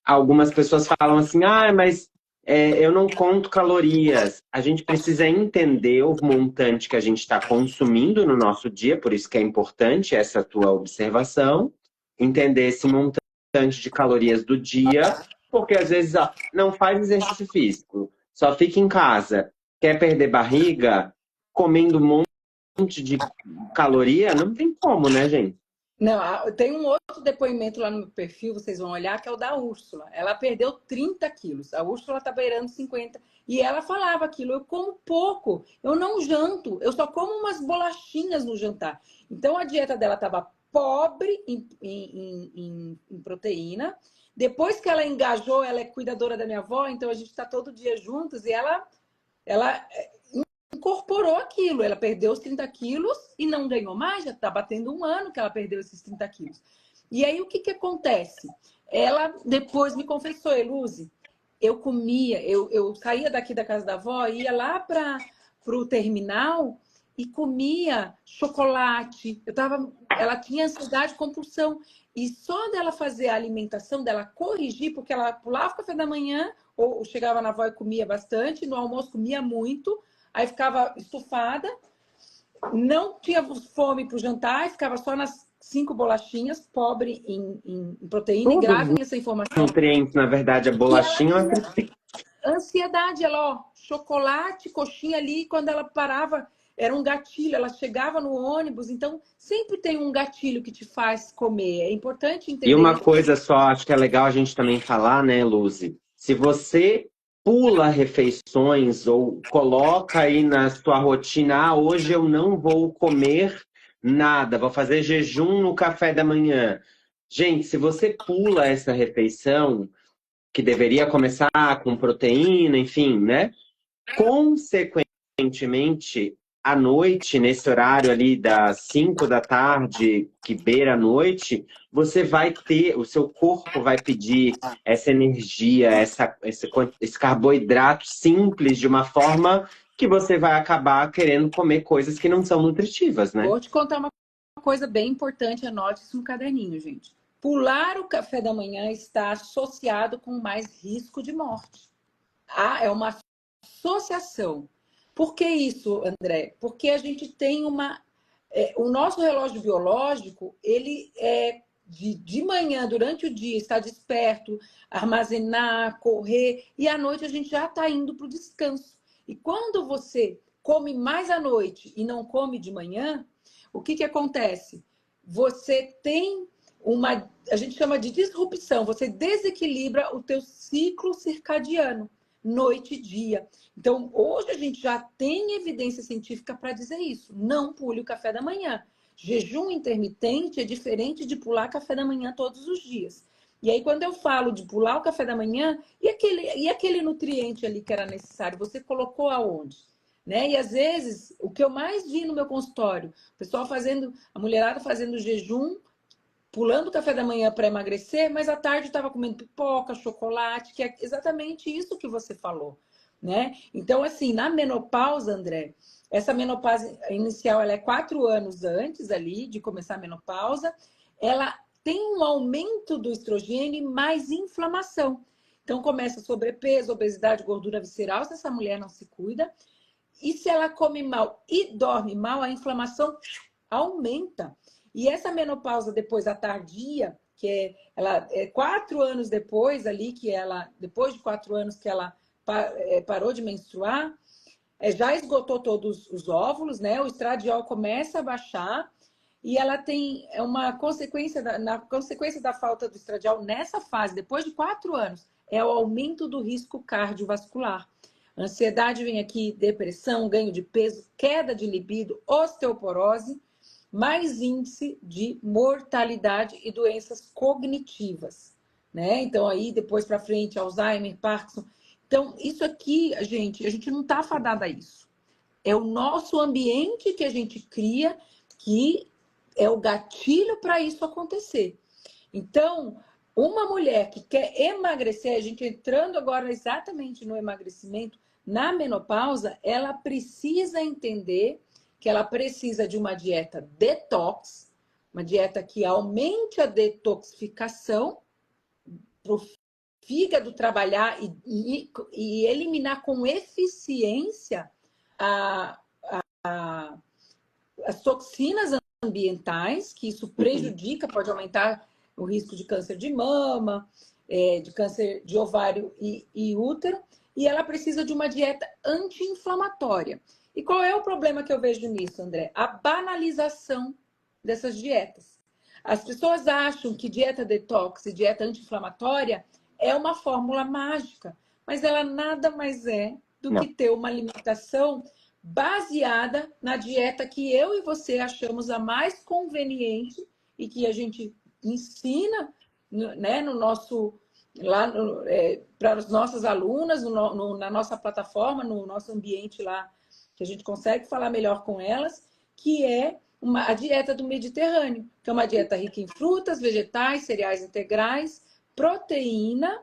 algumas pessoas falam assim, mas eu não conto calorias. A gente precisa entender o montante que a gente está consumindo no nosso dia, por isso que é importante essa tua observação, entender esse montante de calorias do dia, porque às vezes não faz exercício físico, só fica em casa, quer perder barriga, comendo um monte de caloria, não tem como, né, gente? Não, tem um outro depoimento lá no meu perfil, vocês vão olhar, que é o da Úrsula. Ela perdeu 30 quilos. A Úrsula tá beirando 50. E ela falava aquilo, eu como pouco, eu não janto, eu só como umas bolachinhas no jantar. Então a dieta dela estava pobre em proteína. Depois que ela engajou, ela é cuidadora da minha avó, então a gente está todo dia juntos e ela incorporou aquilo. Ela perdeu os 30 quilos e não ganhou mais, já está batendo um ano que ela perdeu esses 30 quilos. E aí o que, que acontece? Ela depois me confessou, Eluze, eu comia, eu saía daqui da casa da avó, ia lá para o terminal e comia chocolate. Ela tinha ansiedade, compulsão. E só dela fazer a alimentação, dela corrigir, porque ela pulava o café da manhã, ou chegava na avó e comia bastante, no almoço comia muito, aí ficava estufada, não tinha fome para o jantar, ficava só nas 5 bolachinhas, pobre em proteína, e Todos os gravem essa informação. nutrientes, na verdade, a E ela bolachinha é tinha ansiedade, ela, ó, chocolate, coxinha ali, quando ela parava, era um gatilho, ela chegava no ônibus, então sempre tem um gatilho que te faz comer. É importante E entender uma isso. coisa só, acho que é legal a gente também falar, né, Luzi? Se você pula refeições ou coloca aí na sua rotina, ah, hoje eu não vou comer nada, vou fazer jejum no café da manhã. Gente, se você pula essa refeição, que deveria começar com proteína, enfim, né? Consequentemente, à noite, nesse horário ali das 5 da tarde, que beira a noite, você vai ter, o seu corpo vai pedir essa energia, esse carboidrato simples de uma forma que você vai acabar querendo comer coisas que não são nutritivas, né? Vou te contar uma coisa bem importante, anote isso no caderninho, gente. Pular o café da manhã está associado com mais risco de morte. É uma associação. Por que isso, André? Porque a gente tem o nosso relógio biológico, ele é de manhã, durante o dia, está desperto, armazenar, correr, e à noite a gente já está indo para o descanso. E quando você come mais à noite e não come de manhã, o que, que acontece? Você tem a gente chama de disrupção, você desequilibra o teu ciclo circadiano, noite e dia. Então, hoje a gente já tem evidência científica para dizer isso. Não pule o café da manhã. Jejum intermitente é diferente de pular café da manhã todos os dias. E aí, quando eu falo de pular o café da manhã, e aquele nutriente ali que era necessário, você colocou aonde? Né? E às vezes, o que eu mais vi no meu consultório, o pessoal fazendo, a mulherada fazendo jejum, pulando o café da manhã para emagrecer, mas à tarde estava comendo pipoca, chocolate, que é exatamente isso que você falou, né? Então, assim, na menopausa, André, essa menopausa inicial, ela é 4 anos antes ali de começar a menopausa, ela tem um aumento do estrogênio e mais inflamação. Então, começa sobrepeso, obesidade, gordura visceral, se essa mulher não se cuida. E se ela come mal e dorme mal, a inflamação aumenta. E essa menopausa depois, a tardia, ela é 4 anos depois ali, depois de 4 anos que ela parou de menstruar, já esgotou todos os óvulos, né? O estradiol começa a baixar e ela tem uma consequência, na consequência da falta do estradiol nessa fase, depois de 4 anos, é o aumento do risco cardiovascular. Ansiedade vem aqui, depressão, ganho de peso, queda de libido, osteoporose, mais índice de mortalidade e doenças cognitivas, né? Então aí depois para frente, Alzheimer, Parkinson. Então isso aqui, a gente não está fadada a isso. É o nosso ambiente que a gente cria que é o gatilho para isso acontecer. Então, uma mulher que quer emagrecer, a gente entrando agora exatamente no emagrecimento, na menopausa, ela precisa entender que ela precisa de uma dieta detox, uma dieta que aumente a detoxificação para o fígado trabalhar e eliminar com eficiência a, as toxinas ambientais, que isso prejudica, pode aumentar o risco de câncer de mama, de câncer de ovário e útero, e ela precisa de uma dieta anti-inflamatória. E qual é o problema que eu vejo nisso, André? A banalização dessas dietas. As pessoas acham que dieta detox e dieta anti-inflamatória é uma fórmula mágica, mas ela nada mais é do que Não. ter uma alimentação baseada na dieta que eu e você achamos a mais conveniente e que a gente ensina, né, no nosso lá para as nossas alunas, na nossa plataforma, no nosso ambiente lá, que a gente consegue falar melhor com elas, que é a dieta do Mediterrâneo, que é uma dieta rica em frutas, vegetais, cereais integrais, proteína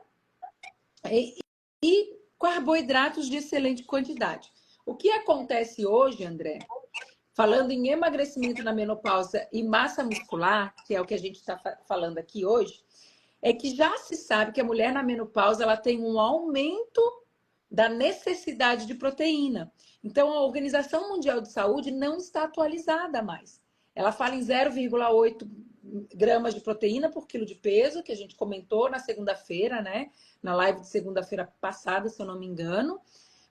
e carboidratos de excelente quantidade. O que acontece hoje, André, falando em emagrecimento na menopausa e massa muscular, que é o que a gente está falando aqui hoje, é que já se sabe que a mulher na menopausa ela tem um aumento da necessidade de proteína. Então, a Organização Mundial de Saúde não está atualizada mais. Ela fala em 0,8 gramas de proteína por quilo de peso, que a gente comentou na segunda-feira, né? Na live de segunda-feira passada, se eu não me engano.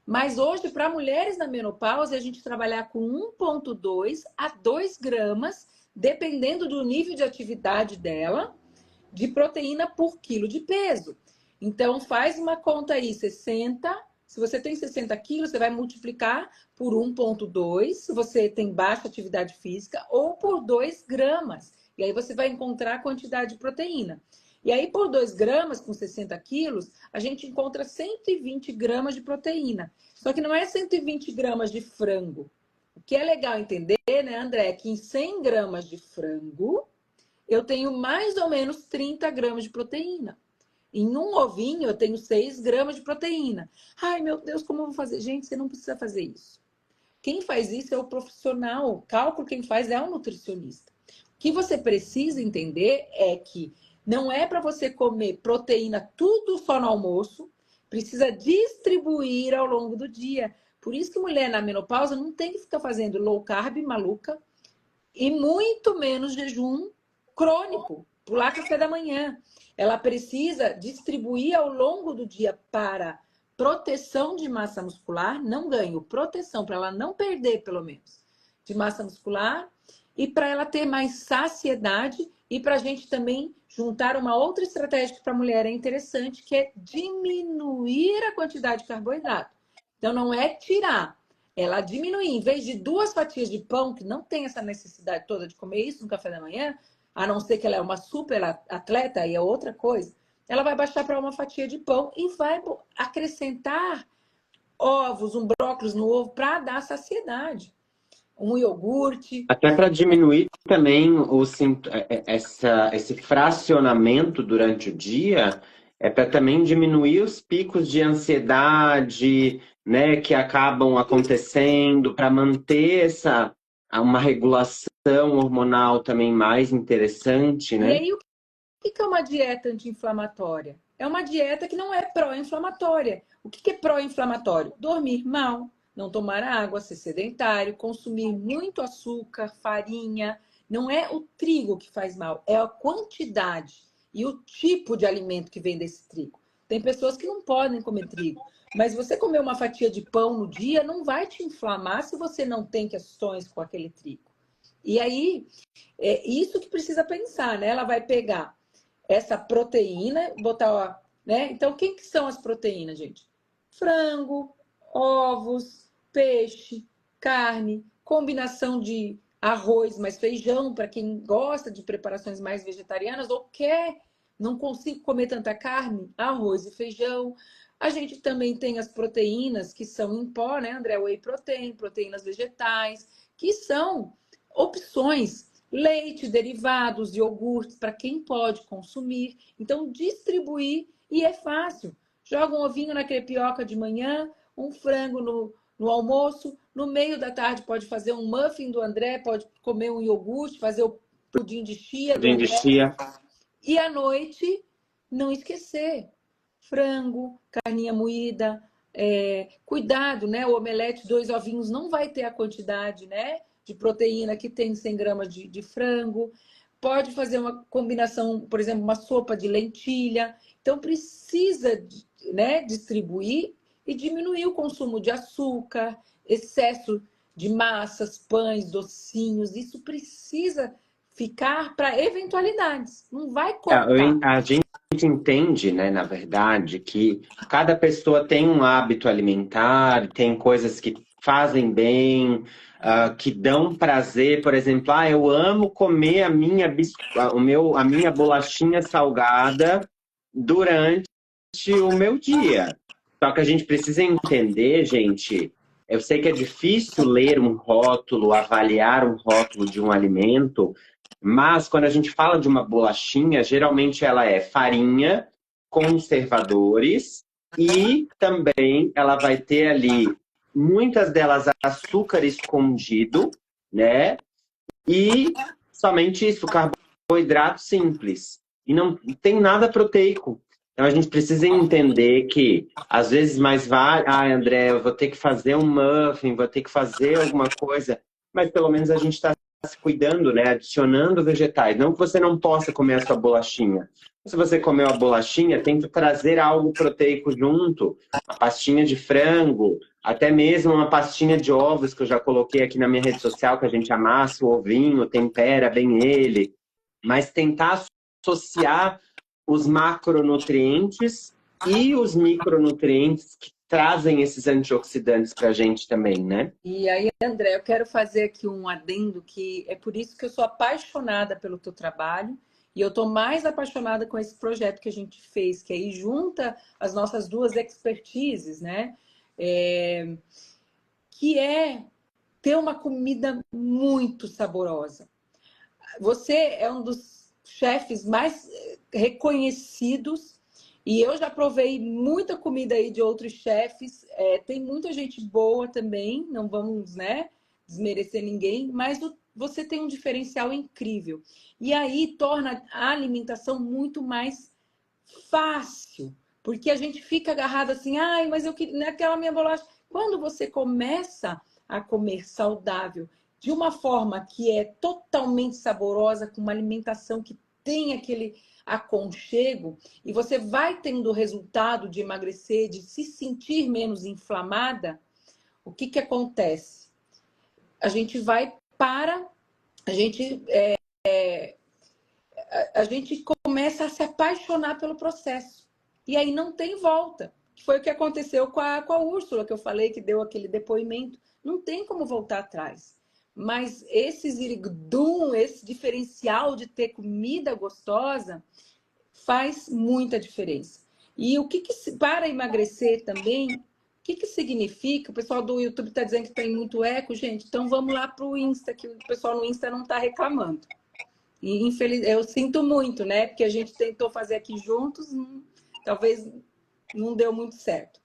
Mas hoje, para mulheres na menopausa, a gente trabalhar com 1,2 a 2 gramas, dependendo do nível de atividade dela, de proteína por quilo de peso. Então, faz uma conta aí, 60. Se você tem 60 quilos, você vai multiplicar por 1,2, se você tem baixa atividade física, ou por 2 gramas. E aí você vai encontrar a quantidade de proteína. E aí, por 2 gramas, com 60 quilos, a gente encontra 120 gramas de proteína. Só que não é 120 gramas de frango. O que é legal entender, né, André, é que em 100 gramas de frango, eu tenho mais ou menos 30 gramas de proteína. Em um ovinho, eu tenho 6 gramas de proteína. Ai, meu Deus, como eu vou fazer? Gente, você não precisa fazer isso. Quem faz isso é o profissional. O cálculo quem faz é o nutricionista. O que você precisa entender é que não é para você comer proteína tudo só no almoço. Precisa distribuir ao longo do dia. Por isso que mulher na menopausa não tem que ficar fazendo low carb maluca e muito menos jejum crônico, pular café da manhã. Ela precisa distribuir ao longo do dia para proteção de massa muscular, não ganho, proteção, para ela não perder, pelo menos, de massa muscular, e para ela ter mais saciedade, e para a gente também juntar uma outra estratégia que para a mulher é interessante, que é diminuir a quantidade de carboidrato. Então, não é tirar, ela diminuir, em vez de 2 fatias de pão, que não tem essa necessidade toda de comer isso no café da manhã, a não ser que ela é uma super atleta, aí é outra coisa, ela vai baixar para uma fatia de pão e vai acrescentar ovos, um brócolis no ovo para dar saciedade. Um iogurte. Até para diminuir também esse fracionamento durante o dia, é para também diminuir os picos de ansiedade, né, que acabam acontecendo, para manter uma regulação hormonal também mais interessante, E né? aí, o que é uma dieta anti-inflamatória? É uma dieta que não é pró-inflamatória. O que é pró-inflamatório? Dormir mal, não tomar água, ser sedentário, consumir muito açúcar, farinha. Não é o trigo que faz mal, é a quantidade e o tipo de alimento que vem desse trigo. Tem pessoas que não podem comer trigo, mas você comer uma fatia de pão no dia não vai te inflamar se você não tem questões com aquele trigo. E aí, é isso que precisa pensar, né? Ela vai pegar essa proteína, botar, né? Então, quem que são as proteínas, gente? Frango, ovos, peixe, carne, combinação de arroz mais feijão, para quem gosta de preparações mais vegetarianas ou quer, não consigo comer tanta carne, arroz e feijão. A gente também tem as proteínas que são em pó, né, André? Whey protein, proteínas vegetais, que são opções, leite, derivados, iogurtes, para quem pode consumir. Então, distribuir, e é fácil. Joga um ovinho na crepioca de manhã, um frango no almoço, no meio da tarde pode fazer um muffin do André, pode comer um iogurte, fazer o pudim de chia do Pudim de André. chia. E à noite, não esquecer, frango, carninha moída, cuidado, né? O omelete, 2 ovinhos, não vai ter a quantidade, né, de proteína que tem 100 gramas de frango. Pode fazer uma combinação, por exemplo, uma sopa de lentilha. Então, precisa, né, distribuir e diminuir o consumo de açúcar, excesso de massas, pães, docinhos. Isso precisa ficar para eventualidades. Não vai cortar. A gente entende, né, na verdade, que cada pessoa tem um hábito alimentar, tem coisas que fazem bem, que dão prazer. Por exemplo, eu amo comer a minha bolachinha salgada durante o meu dia. Só que a gente precisa entender, gente, eu sei que é difícil ler um rótulo, avaliar um rótulo de um alimento, mas quando a gente fala de uma bolachinha, geralmente ela é farinha, conservadores e também ela vai ter ali, muitas delas, açúcar escondido, né? E somente isso, carboidrato simples. E não tem nada proteico. Então a gente precisa entender que às vezes mais vale, André, eu vou ter que fazer um muffin, vou ter que fazer alguma coisa, mas pelo menos a gente está se cuidando, né? Adicionando vegetais. Não que você não possa comer a sua bolachinha. Se você comeu a bolachinha, tenta trazer algo proteico junto, uma pastinha de frango, até mesmo uma pastinha de ovos que eu já coloquei aqui na minha rede social, que a gente amassa o ovinho, tempera bem ele, mas tentar associar os macronutrientes e os micronutrientes que trazem esses antioxidantes para a gente também, né? E aí, André, eu quero fazer aqui um adendo, que é por isso que eu sou apaixonada pelo teu trabalho, e eu estou mais apaixonada com esse projeto que a gente fez, que aí junta as nossas duas expertises, né? Que é ter uma comida muito saborosa. Você é um dos chefes mais reconhecidos e eu já provei muita comida aí de outros chefes. Tem muita gente boa também, não vamos, né, desmerecer ninguém, mas você tem um diferencial incrível. E aí torna a alimentação muito mais fácil, porque a gente fica agarrado assim, mas eu queria naquela minha bolacha. Quando você começa a comer saudável de uma forma que é totalmente saborosa, com uma alimentação que tem aquele aconchego, e você vai tendo o resultado de emagrecer, de se sentir menos inflamada, o que que acontece? A gente vai para... A gente começa a se apaixonar pelo processo. E aí não tem volta. Foi o que aconteceu com a Úrsula, que eu falei, que deu aquele depoimento. Não tem como voltar atrás. Mas esse zirigdum, esse diferencial de ter comida gostosa, faz muita diferença. E o que para emagrecer também, o que significa? O pessoal do YouTube está dizendo que tem muito eco, gente. Então vamos lá para o Insta, que o pessoal no Insta não está reclamando. E eu sinto muito, né? Porque a gente tentou fazer aqui juntos, talvez não deu muito certo.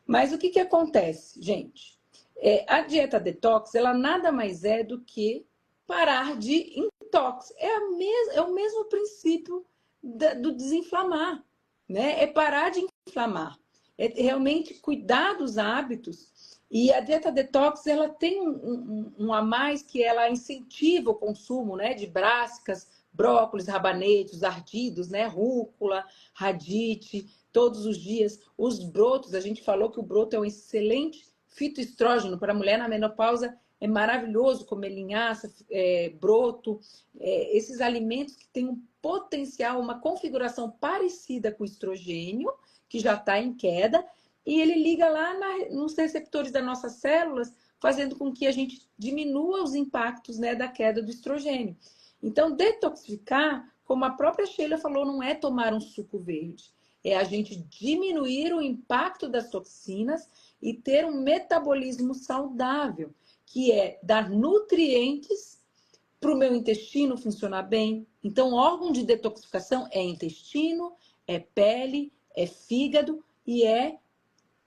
Mas o que acontece, gente? A dieta detox, ela nada mais é do que parar de intox. É o mesmo princípio do desinflamar, né? É parar de inflamar. É realmente cuidar dos hábitos. E a dieta detox, ela tem um a mais, que ela incentiva o consumo, né, de brássicas, brócolis, rabanetes, ardidos, né, rúcula, radite, todos os dias. Os brotos, a gente falou que o broto é um excelente fitoestrógeno para a mulher na menopausa, é maravilhoso comer linhaça, broto, esses alimentos que têm um potencial, uma configuração parecida com o estrogênio, que já está em queda, e ele liga lá nos receptores das nossas células, fazendo com que a gente diminua os impactos, né, da queda do estrogênio. Então, detoxificar, como a própria Sheila falou, não é tomar um suco verde. É a gente diminuir o impacto das toxinas e ter um metabolismo saudável, que é dar nutrientes para o meu intestino funcionar bem. Então, órgão de detoxificação é intestino, é pele, é fígado e é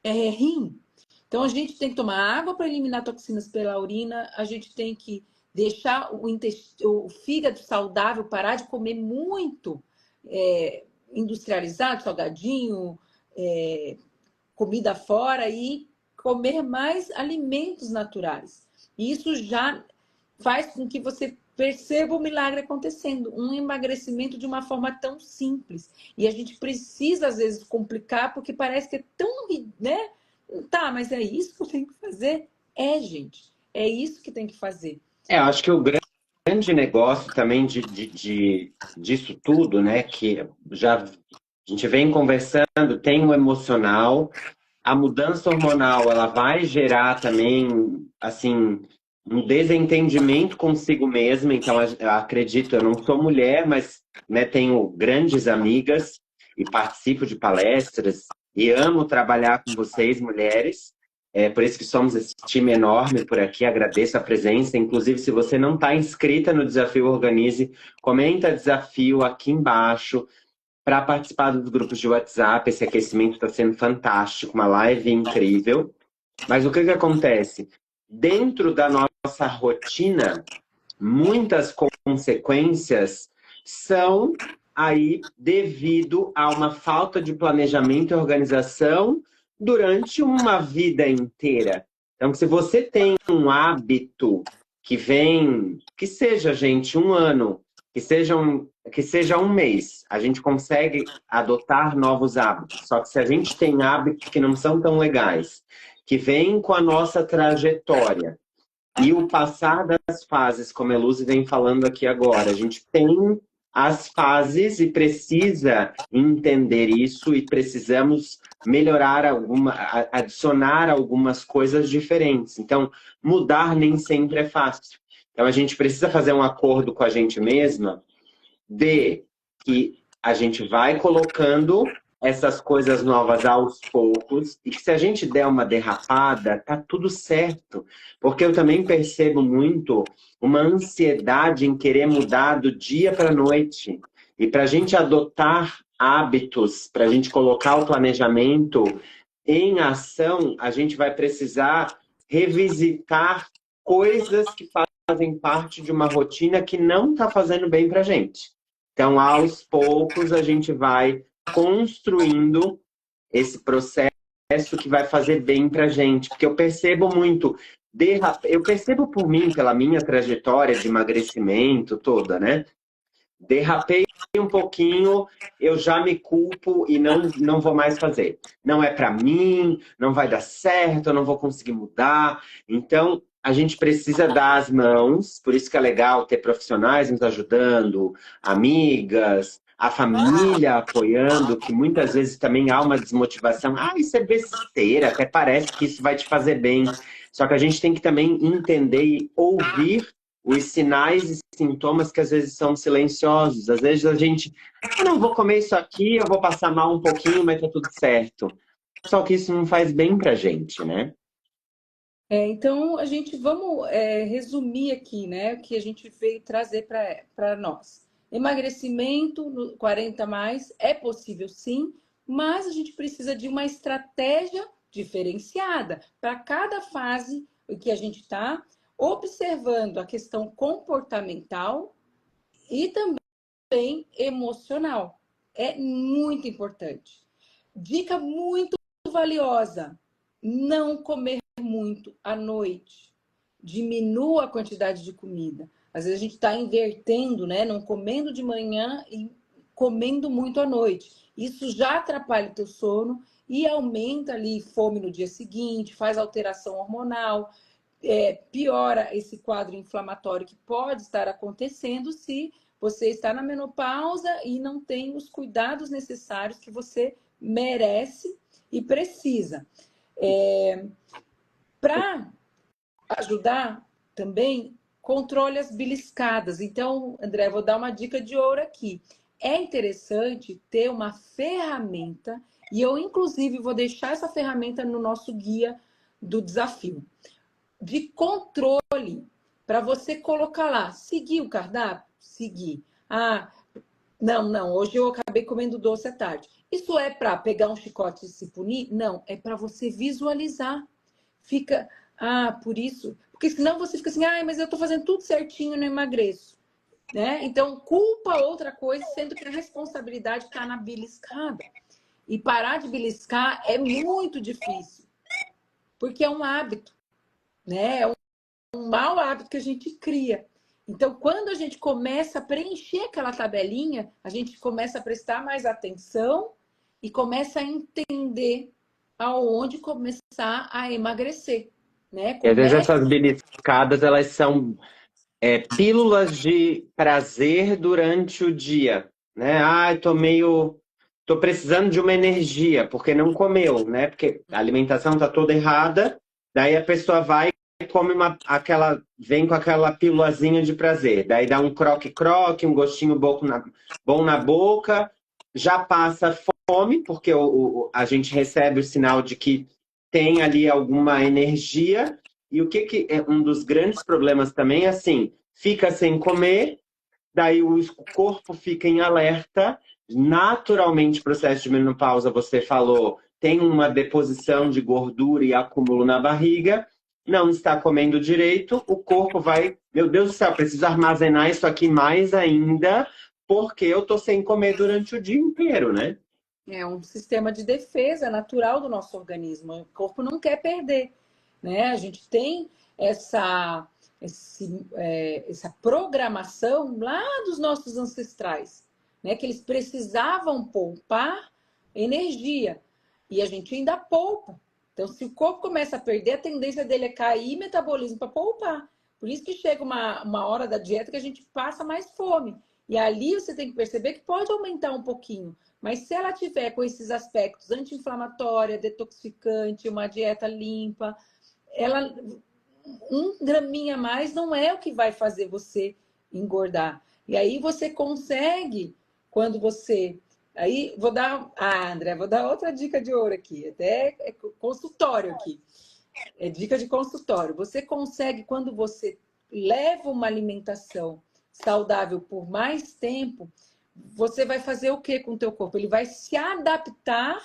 rim. Então, a gente tem que tomar água para eliminar toxinas pela urina, a gente tem que deixar o fígado saudável, parar de comer muito industrializado, salgadinho, comida fora e comer mais alimentos naturais. Isso já faz com que você perceba o milagre acontecendo, um emagrecimento de uma forma tão simples. E a gente precisa, às vezes, complicar, porque parece que é tão, né? Tá, mas é isso que eu tenho que fazer? Gente, é isso que tem que fazer. Eu acho que o grande grande negócio também disso tudo, né? Que já a gente vem conversando, tem o emocional, a mudança hormonal, ela vai gerar também, assim, um desentendimento consigo mesma. Então, eu acredito, eu não sou mulher, mas, né, tenho grandes amigas e participo de palestras e amo trabalhar com vocês, mulheres. É por isso que somos esse time enorme por aqui. Agradeço a presença. Inclusive, se você não está inscrita no Desafio Organize, comenta desafio aqui embaixo para participar dos grupos de WhatsApp. Esse aquecimento está sendo fantástico, uma live incrível. Mas o que que acontece? Dentro da nossa rotina, muitas consequências são aí devido a uma falta de planejamento e organização durante uma vida inteira. Então, se você tem um hábito que vem, que seja, gente, um ano, que seja um mês, a gente consegue adotar novos hábitos. Só que se a gente tem hábitos que não são tão legais, que vêm com a nossa trajetória, e o passar das fases, como a Lucy vem falando aqui agora, a gente tem as fases e precisa entender isso e precisamos melhorar adicionar algumas coisas diferentes. Então, mudar nem sempre é fácil. Então, a gente precisa fazer um acordo com a gente mesma de que a gente vai colocando essas coisas novas aos poucos e que se a gente der uma derrapada, tá tudo certo. Porque eu também percebo muito uma ansiedade em querer mudar do dia para a noite. E para a gente adotar hábitos, para a gente colocar o planejamento em ação, a gente vai precisar revisitar coisas que fazem parte de uma rotina que não está fazendo bem para a gente. Então, aos poucos, a gente vai construindo esse processo que vai fazer bem pra gente. Porque eu percebo muito, eu percebo por mim, pela minha trajetória de emagrecimento toda, né? Derrapei um pouquinho, eu já me culpo e não vou mais fazer. Não é para mim, não vai dar certo, eu não vou conseguir mudar. Então, a gente precisa dar as mãos, por isso que é legal ter profissionais nos ajudando, amigas, a família apoiando, que muitas vezes também há uma desmotivação. Ah, isso é besteira, até parece que isso vai te fazer bem. Só que a gente tem que também entender e ouvir os sinais e sintomas que às vezes são silenciosos. Às vezes a gente, eu não vou comer isso aqui, eu vou passar mal um pouquinho, mas tá tudo certo. Só que isso não faz bem pra gente, né? Então, a gente vamos resumir aqui, né, o que a gente veio trazer para nós. Emagrecimento no 40 mais é possível sim, mas a gente precisa de uma estratégia diferenciada para cada fase que a gente está, observando a questão comportamental e também emocional. É muito importante. Dica muito valiosa: não comer muito à noite. Diminua a quantidade de comida. Às vezes a gente está invertendo, né? Não comendo de manhã e comendo muito à noite. Isso já atrapalha o teu sono e aumenta ali fome no dia seguinte, faz alteração hormonal, piora esse quadro inflamatório que pode estar acontecendo se você está na menopausa e não tem os cuidados necessários que você merece e precisa. Para ajudar também, controle as beliscadas. Então, André, vou dar uma dica de ouro aqui. É interessante ter uma ferramenta, e eu, inclusive, vou deixar essa ferramenta no nosso guia do desafio, de controle, para você colocar lá, seguir o cardápio? Seguir. Ah, não, hoje eu acabei comendo doce à tarde. Isso é para pegar um chicote e se punir? Não, é para você visualizar. Fica, por isso. Porque senão você fica assim, mas eu tô fazendo tudo certinho e não emagreço. Né? Então, culpa outra coisa, sendo que a responsabilidade está na beliscada. E parar de beliscar é muito difícil, porque é um hábito, né? É um mau hábito que a gente cria. Então, quando a gente começa a preencher aquela tabelinha, a gente começa a prestar mais atenção e começa a entender aonde começar a emagrecer, né? E às vezes Comece... essas beliscadas, elas são pílulas de prazer durante o dia, né? Tô precisando de uma energia, porque não comeu, né? Porque a alimentação tá toda errada, daí a pessoa vai e come vem com aquela pílulazinha de prazer, daí dá um croque-croque, um gostinho bom na boca, já passa fome, porque a gente recebe o sinal de que tem ali alguma energia, e o que é um dos grandes problemas também, assim, fica sem comer, daí o corpo fica em alerta, naturalmente, processo de menopausa, você falou, tem uma deposição de gordura e acúmulo na barriga, não está comendo direito, o corpo vai, meu Deus do céu, preciso armazenar isso aqui mais ainda, porque eu tô sem comer durante o dia inteiro, né? É um sistema de defesa natural do nosso organismo. O corpo não quer perder, né? A gente tem essa programação lá dos nossos ancestrais, né? Que eles precisavam poupar energia e a gente ainda poupa. Então, se o corpo começa a perder, a tendência dele é cair metabolismo para poupar. Por isso que chega uma hora da dieta que a gente passa mais fome. E ali você tem que perceber que pode aumentar um pouquinho. Mas se ela tiver com esses aspectos anti-inflamatória, detoxificante, uma dieta limpa, ela um graminha a mais não é o que vai fazer você engordar. E aí você consegue, quando você. Aí vou dar. Ah, André, vou dar outra dica de ouro aqui, até consultório aqui. É dica de consultório. Você consegue, quando você leva uma alimentação saudável por mais tempo, você vai fazer o que com o teu corpo? Ele vai se adaptar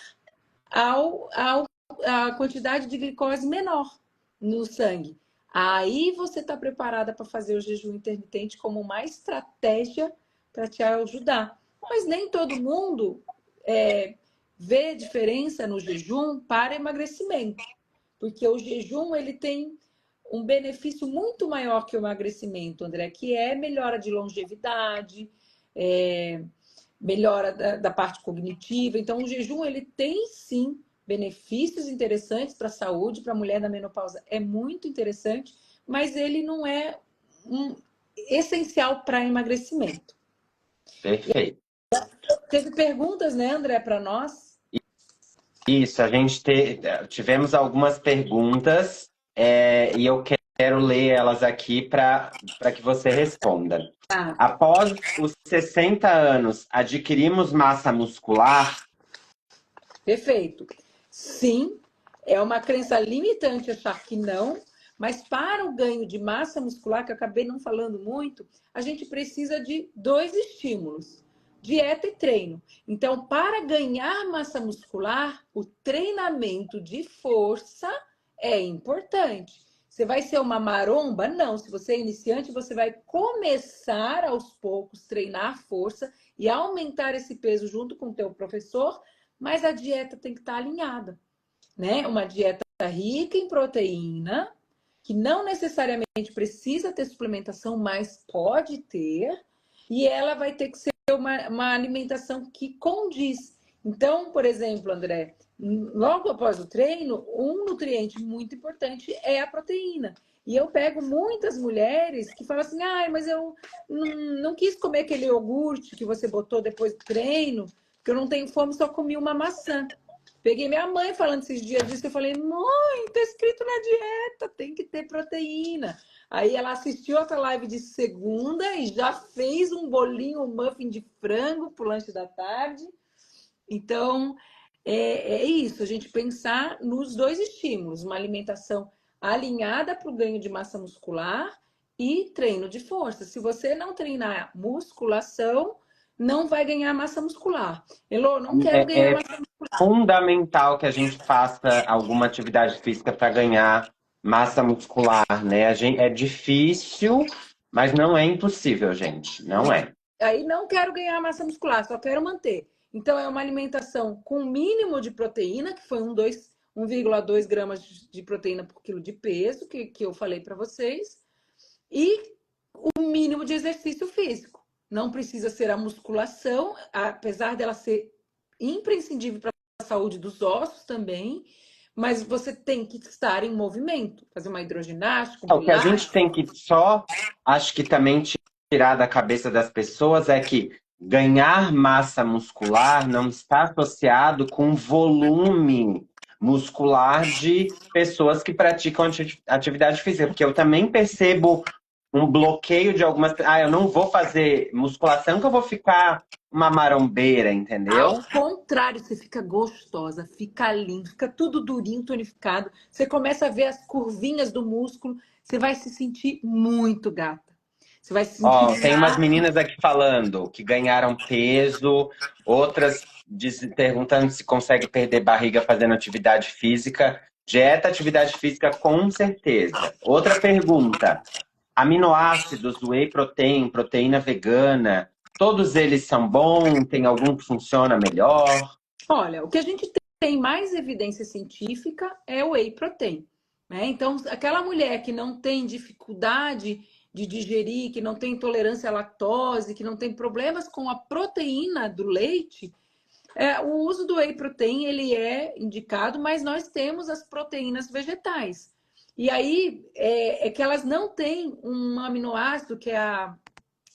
à quantidade de glicose menor no sangue. Aí você está preparada para fazer o jejum intermitente como uma estratégia para te ajudar. Mas nem todo mundo vê diferença no jejum para emagrecimento, porque o jejum ele tem um benefício muito maior que o emagrecimento, André, que é melhora de longevidade, melhora da parte cognitiva. Então, o jejum ele tem sim benefícios interessantes para a saúde, para a mulher na menopausa é muito interessante, mas ele não é essencial para emagrecimento. Perfeito. Teve perguntas, né, André, para nós? Isso, tivemos algumas perguntas e eu quero ler elas aqui para que você responda. Após os 60 anos, adquirimos massa muscular? Perfeito. Sim, é uma crença limitante achar que não, mas para o ganho de massa muscular, que eu acabei não falando muito, a gente precisa de 2 estímulos: dieta e treino. Então, para ganhar massa muscular, o treinamento de força é importante. Você vai ser uma maromba? Não. Se você é iniciante, você vai começar aos poucos, treinar força e aumentar esse peso junto com o teu professor, mas a dieta tem que estar alinhada, né? Uma dieta rica em proteína, que não necessariamente precisa ter suplementação, mas pode ter, e ela vai ter que ser uma alimentação que condiz. Então, por exemplo, André, logo após o treino, um nutriente muito importante é a proteína. E eu pego muitas mulheres que falam assim: ah, mas eu não quis comer aquele iogurte que você botou depois do treino, porque eu não tenho fome, só comi uma maçã. Peguei minha mãe falando esses dias disso, eu falei: mãe, tá escrito na dieta, tem que ter proteína. Aí ela assistiu essa live de segunda e já fez um bolinho, um muffin de frango pro lanche da tarde. Então, é isso, a gente pensar nos 2 estímulos: uma alimentação alinhada para o ganho de massa muscular e treino de força. Se você não treinar musculação, não vai ganhar massa muscular. Elô, não quero ganhar massa muscular. Fundamental que a gente faça alguma atividade física para ganhar massa muscular, né? É difícil, mas não é impossível, gente. Não é. Aí não quero ganhar massa muscular, só quero manter. Então, é uma alimentação com mínimo de proteína, que foi 1,2 gramas de proteína por quilo de peso, que eu falei para vocês, e o mínimo de exercício físico. Não precisa ser a musculação, apesar dela ser imprescindível para a saúde dos ossos também, mas você tem que estar em movimento, fazer uma hidroginástica, um O que a gente pilates. tem que só, acho que também tirar da cabeça das pessoas é que ganhar massa muscular não está associado com volume muscular de pessoas que praticam atividade física, porque eu também percebo um bloqueio de algumas. Ah, eu não vou fazer musculação que eu vou ficar uma marombeira, Ao entendeu? contrário, você fica gostosa, fica lindo, fica tudo durinho, tonificado. Você começa a ver as curvinhas do músculo, você vai se sentir muito gata. Você vai se sentir Ó, tem umas meninas aqui falando que ganharam peso, outras perguntando se consegue perder barriga fazendo atividade física. Dieta, atividade física, com certeza. Outra pergunta: aminoácidos, whey protein, proteína vegana, todos eles são bons? Tem algum que funciona melhor? Olha, o que a gente tem mais evidência científica é o whey protein, né? Então, aquela mulher que não tem dificuldade de digerir, que não tem intolerância à lactose, que não tem problemas com a proteína do leite, o uso do whey protein ele é indicado, mas nós temos as proteínas vegetais. E aí é que elas não têm um aminoácido que é a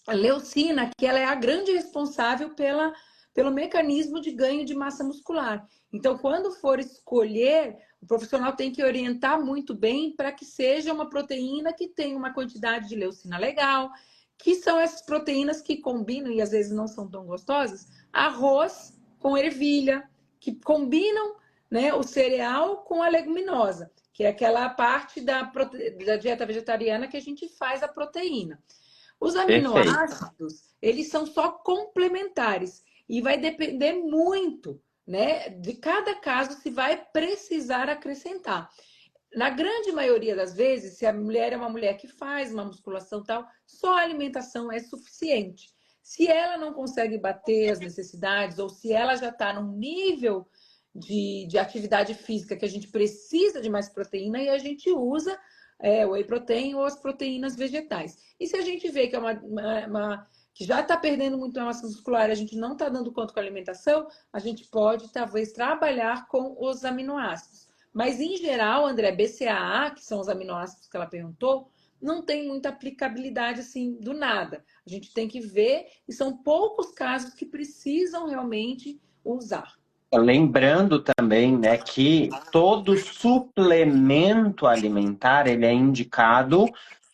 leucina, que ela é a grande responsável pelo mecanismo de ganho de massa muscular. Então, quando for escolher, o profissional tem que orientar muito bem para que seja uma proteína que tenha uma quantidade de leucina legal, que são essas proteínas que combinam, e às vezes não são tão gostosas, arroz com ervilha, que combinam, né, o cereal com a leguminosa, que é aquela parte da dieta vegetariana que a gente faz a proteína. Os Perfeito. aminoácidos, eles são só complementares e vai depender muito, né, de cada caso se vai precisar acrescentar. Na grande maioria das vezes, se a mulher é uma mulher que faz uma musculação tal, só a alimentação é suficiente. Se ela não consegue bater as necessidades ou se ela já está num nível de atividade física que a gente precisa de mais proteína e a gente usa o whey protein ou as proteínas vegetais. E se a gente vê que é que já está perdendo muito a massa muscular e a gente não está dando conta com a alimentação, a gente pode talvez trabalhar com os aminoácidos. Mas em geral, André, BCAA, que são os aminoácidos que ela perguntou, não tem muita aplicabilidade assim do nada. A gente tem que ver e são poucos casos que precisam realmente usar. Lembrando também, né, que todo suplemento alimentar ele é indicado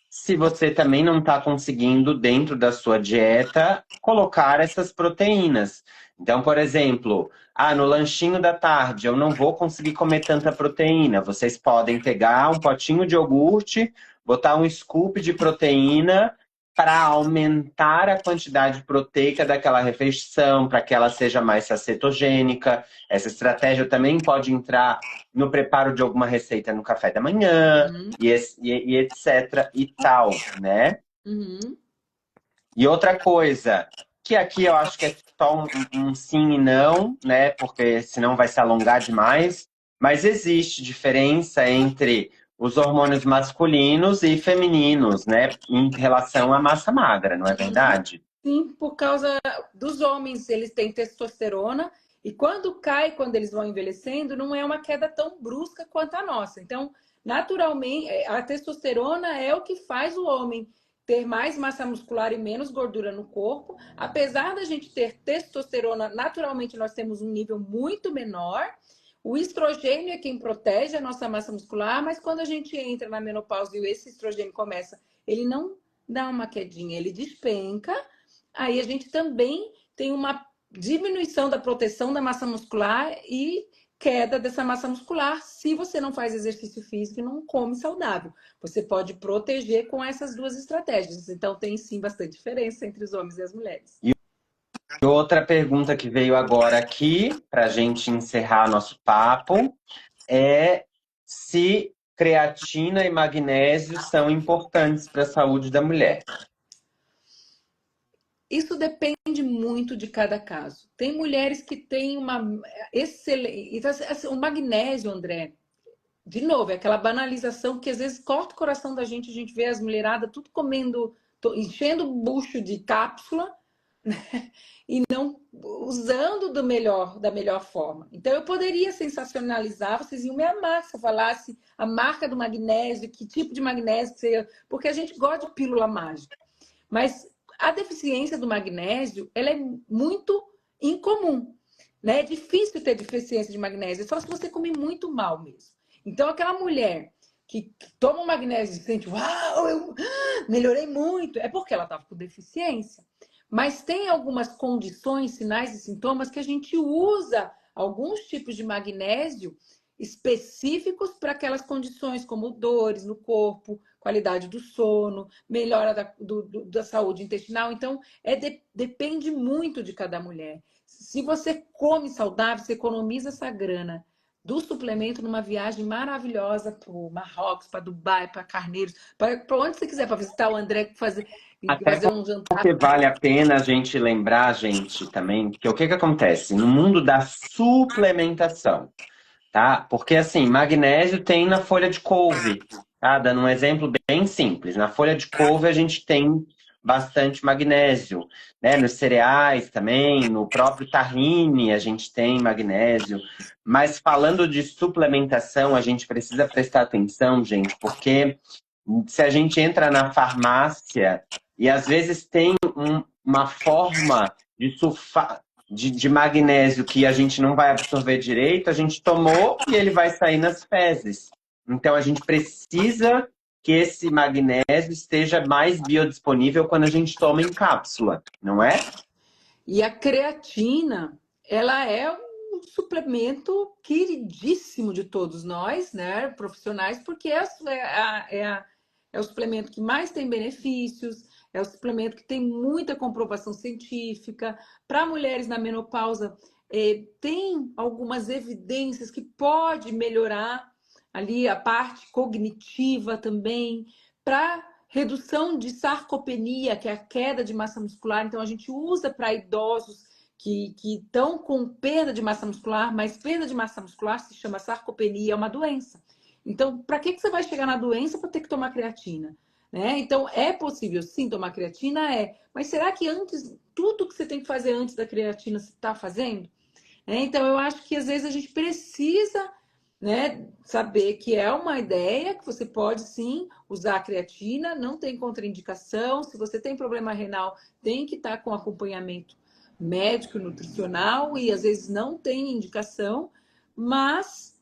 se você também não está conseguindo, dentro da sua dieta, colocar essas proteínas. Então, por exemplo, no lanchinho da tarde eu não vou conseguir comer tanta proteína. Vocês podem pegar um potinho de iogurte, botar um scoop de proteína para aumentar a quantidade proteica daquela refeição, para que ela seja mais sacetogênica. Essa estratégia também pode entrar no preparo de alguma receita no café da manhã, Uhum, e etc e tal, né? uhum. E outra coisa, que aqui eu acho que é só um sim e não, né? Porque senão vai se alongar demais. Mas existe diferença entre os hormônios masculinos e femininos, né? Em relação à massa magra, não é verdade? Sim, por causa dos homens, eles têm testosterona e quando eles vão envelhecendo, não é uma queda tão brusca quanto a nossa. Então, naturalmente, a testosterona é o que faz o homem ter mais massa muscular e menos gordura no corpo. Apesar da gente ter testosterona, naturalmente nós temos um nível muito menor. O estrogênio é quem protege a nossa massa muscular, mas quando a gente entra na menopausa e esse estrogênio começa, ele não dá uma quedinha, ele despenca. Aí a gente também tem uma diminuição da proteção da massa muscular e queda dessa massa muscular se você não faz exercício físico e não come saudável. Você pode proteger com essas duas estratégias. Então tem sim bastante diferença entre os homens e as mulheres. E outra pergunta que veio agora aqui, para a gente encerrar nosso papo, é se creatina e magnésio são importantes para a saúde da mulher. Isso depende muito de cada caso. Tem mulheres que têm uma excelente. Então, assim, o magnésio, André, de novo, é aquela banalização que às vezes corta o coração da gente, a gente vê as mulheradas tudo comendo, enchendo o bucho de cápsula, e não usando da melhor forma. Então, eu poderia sensacionalizar, vocês iam me amar se eu falasse a marca do magnésio, que tipo de magnésio que seria, porque a gente gosta de pílula mágica. Mas a deficiência do magnésio, ela é muito incomum, né? É difícil ter deficiência de magnésio, só se você comer muito mal mesmo. Então, aquela mulher que toma o magnésio e sente, uau, eu melhorei muito, é porque ela estava com deficiência. Mas tem algumas condições, sinais e sintomas que a gente usa alguns tipos de magnésio específicos para aquelas condições, como dores no corpo, qualidade do sono, melhora da saúde intestinal. Então, depende muito de cada mulher. Se você come saudável, você economiza essa grana do suplemento numa viagem maravilhosa para o Marrocos, para Dubai, para Carneiros, para onde você quiser, para visitar o André, fazer Até um jantar. porque vale a pena a gente lembrar, gente, também, que o que acontece? No mundo da suplementação, tá? Porque, assim, magnésio tem na folha de couve, tá? Dando um exemplo bem simples. Na folha de couve a gente tem bastante magnésio, né? Nos cereais também, no próprio tahine a gente tem magnésio. Mas falando de suplementação, a gente precisa prestar atenção, gente, porque se a gente entra na farmácia e às vezes tem uma forma de sulfato de magnésio que a gente não vai absorver direito, a gente tomou e ele vai sair nas fezes. Então a gente precisa que esse magnésio esteja mais biodisponível quando a gente toma em cápsula, não é? E a creatina, ela é um suplemento queridíssimo de todos nós, né, profissionais, porque é o suplemento que mais tem benefícios, é o suplemento que tem muita comprovação científica. Para mulheres na menopausa, tem algumas evidências que pode melhorar ali a parte cognitiva também, para redução de sarcopenia, que é a queda de massa muscular. Então, a gente usa para idosos que estão com perda de massa muscular, mas perda de massa muscular se chama sarcopenia, é uma doença. Então, para que você vai chegar na doença para ter que tomar creatina? Né? Então, é possível sim tomar creatina? É. Mas será que antes, tudo que você tem que fazer antes da creatina, você está fazendo? Então, eu acho que às vezes a gente precisa, né, saber que é uma ideia, que você pode sim usar a creatina, não tem contraindicação. Se você tem problema renal, tem que estar com acompanhamento médico, nutricional, e às vezes não tem indicação, mas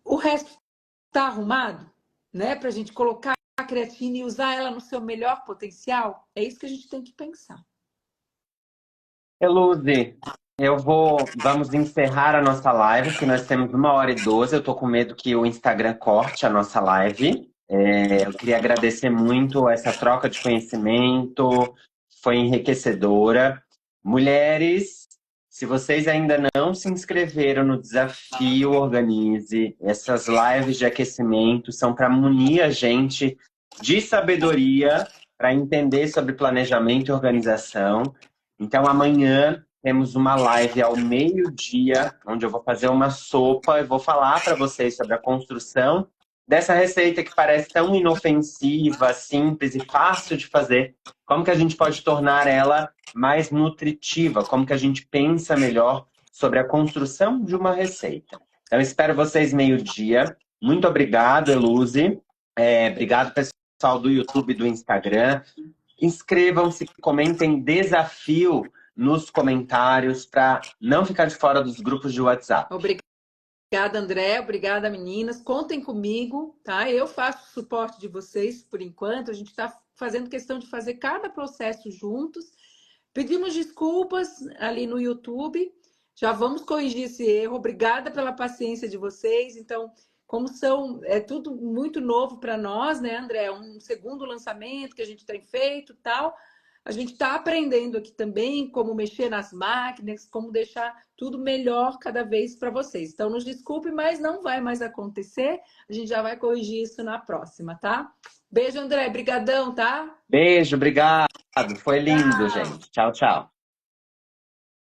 o resto está arrumado, né, para a gente colocar a creatina e usar ela no seu melhor potencial. É isso que a gente tem que pensar. Eluze, vamos encerrar a nossa live, porque nós temos 1h12. Eu tô com medo que o Instagram corte a nossa live. Eu queria agradecer muito essa troca de conhecimento, foi enriquecedora. Mulheres, se vocês ainda não se inscreveram no Desafio Organize, essas lives de aquecimento são para munir a gente de sabedoria para entender sobre planejamento e organização. Então, amanhã temos uma live ao meio-dia, onde eu vou fazer uma sopa e vou falar para vocês sobre a construção dessa receita que parece tão inofensiva, simples e fácil de fazer. Como que a gente pode tornar ela mais nutritiva? Como que a gente pensa melhor sobre a construção de uma receita? Então, espero vocês meio-dia. Muito obrigado, Eluze. Obrigado, pessoal do YouTube e do Instagram. Inscrevam-se, comentem desafio nos comentários para não ficar de fora dos grupos de WhatsApp. Obrigada, André. Obrigada, meninas. Contem comigo, tá? Eu faço o suporte de vocês por enquanto. A gente está fazendo questão de fazer cada processo juntos. Pedimos desculpas ali no YouTube. Já vamos corrigir esse erro. Obrigada pela paciência de vocês. Então, como é tudo muito novo para nós, né, André? É um segundo lançamento que a gente tem feito, tal. A gente está aprendendo aqui também como mexer nas máquinas, como deixar tudo melhor cada vez para vocês. Então, nos desculpe, mas não vai mais acontecer. A gente já vai corrigir isso na próxima, tá? Beijo, André. Brigadão, tá? Beijo, obrigado. Foi lindo, gente. Tchau, tchau.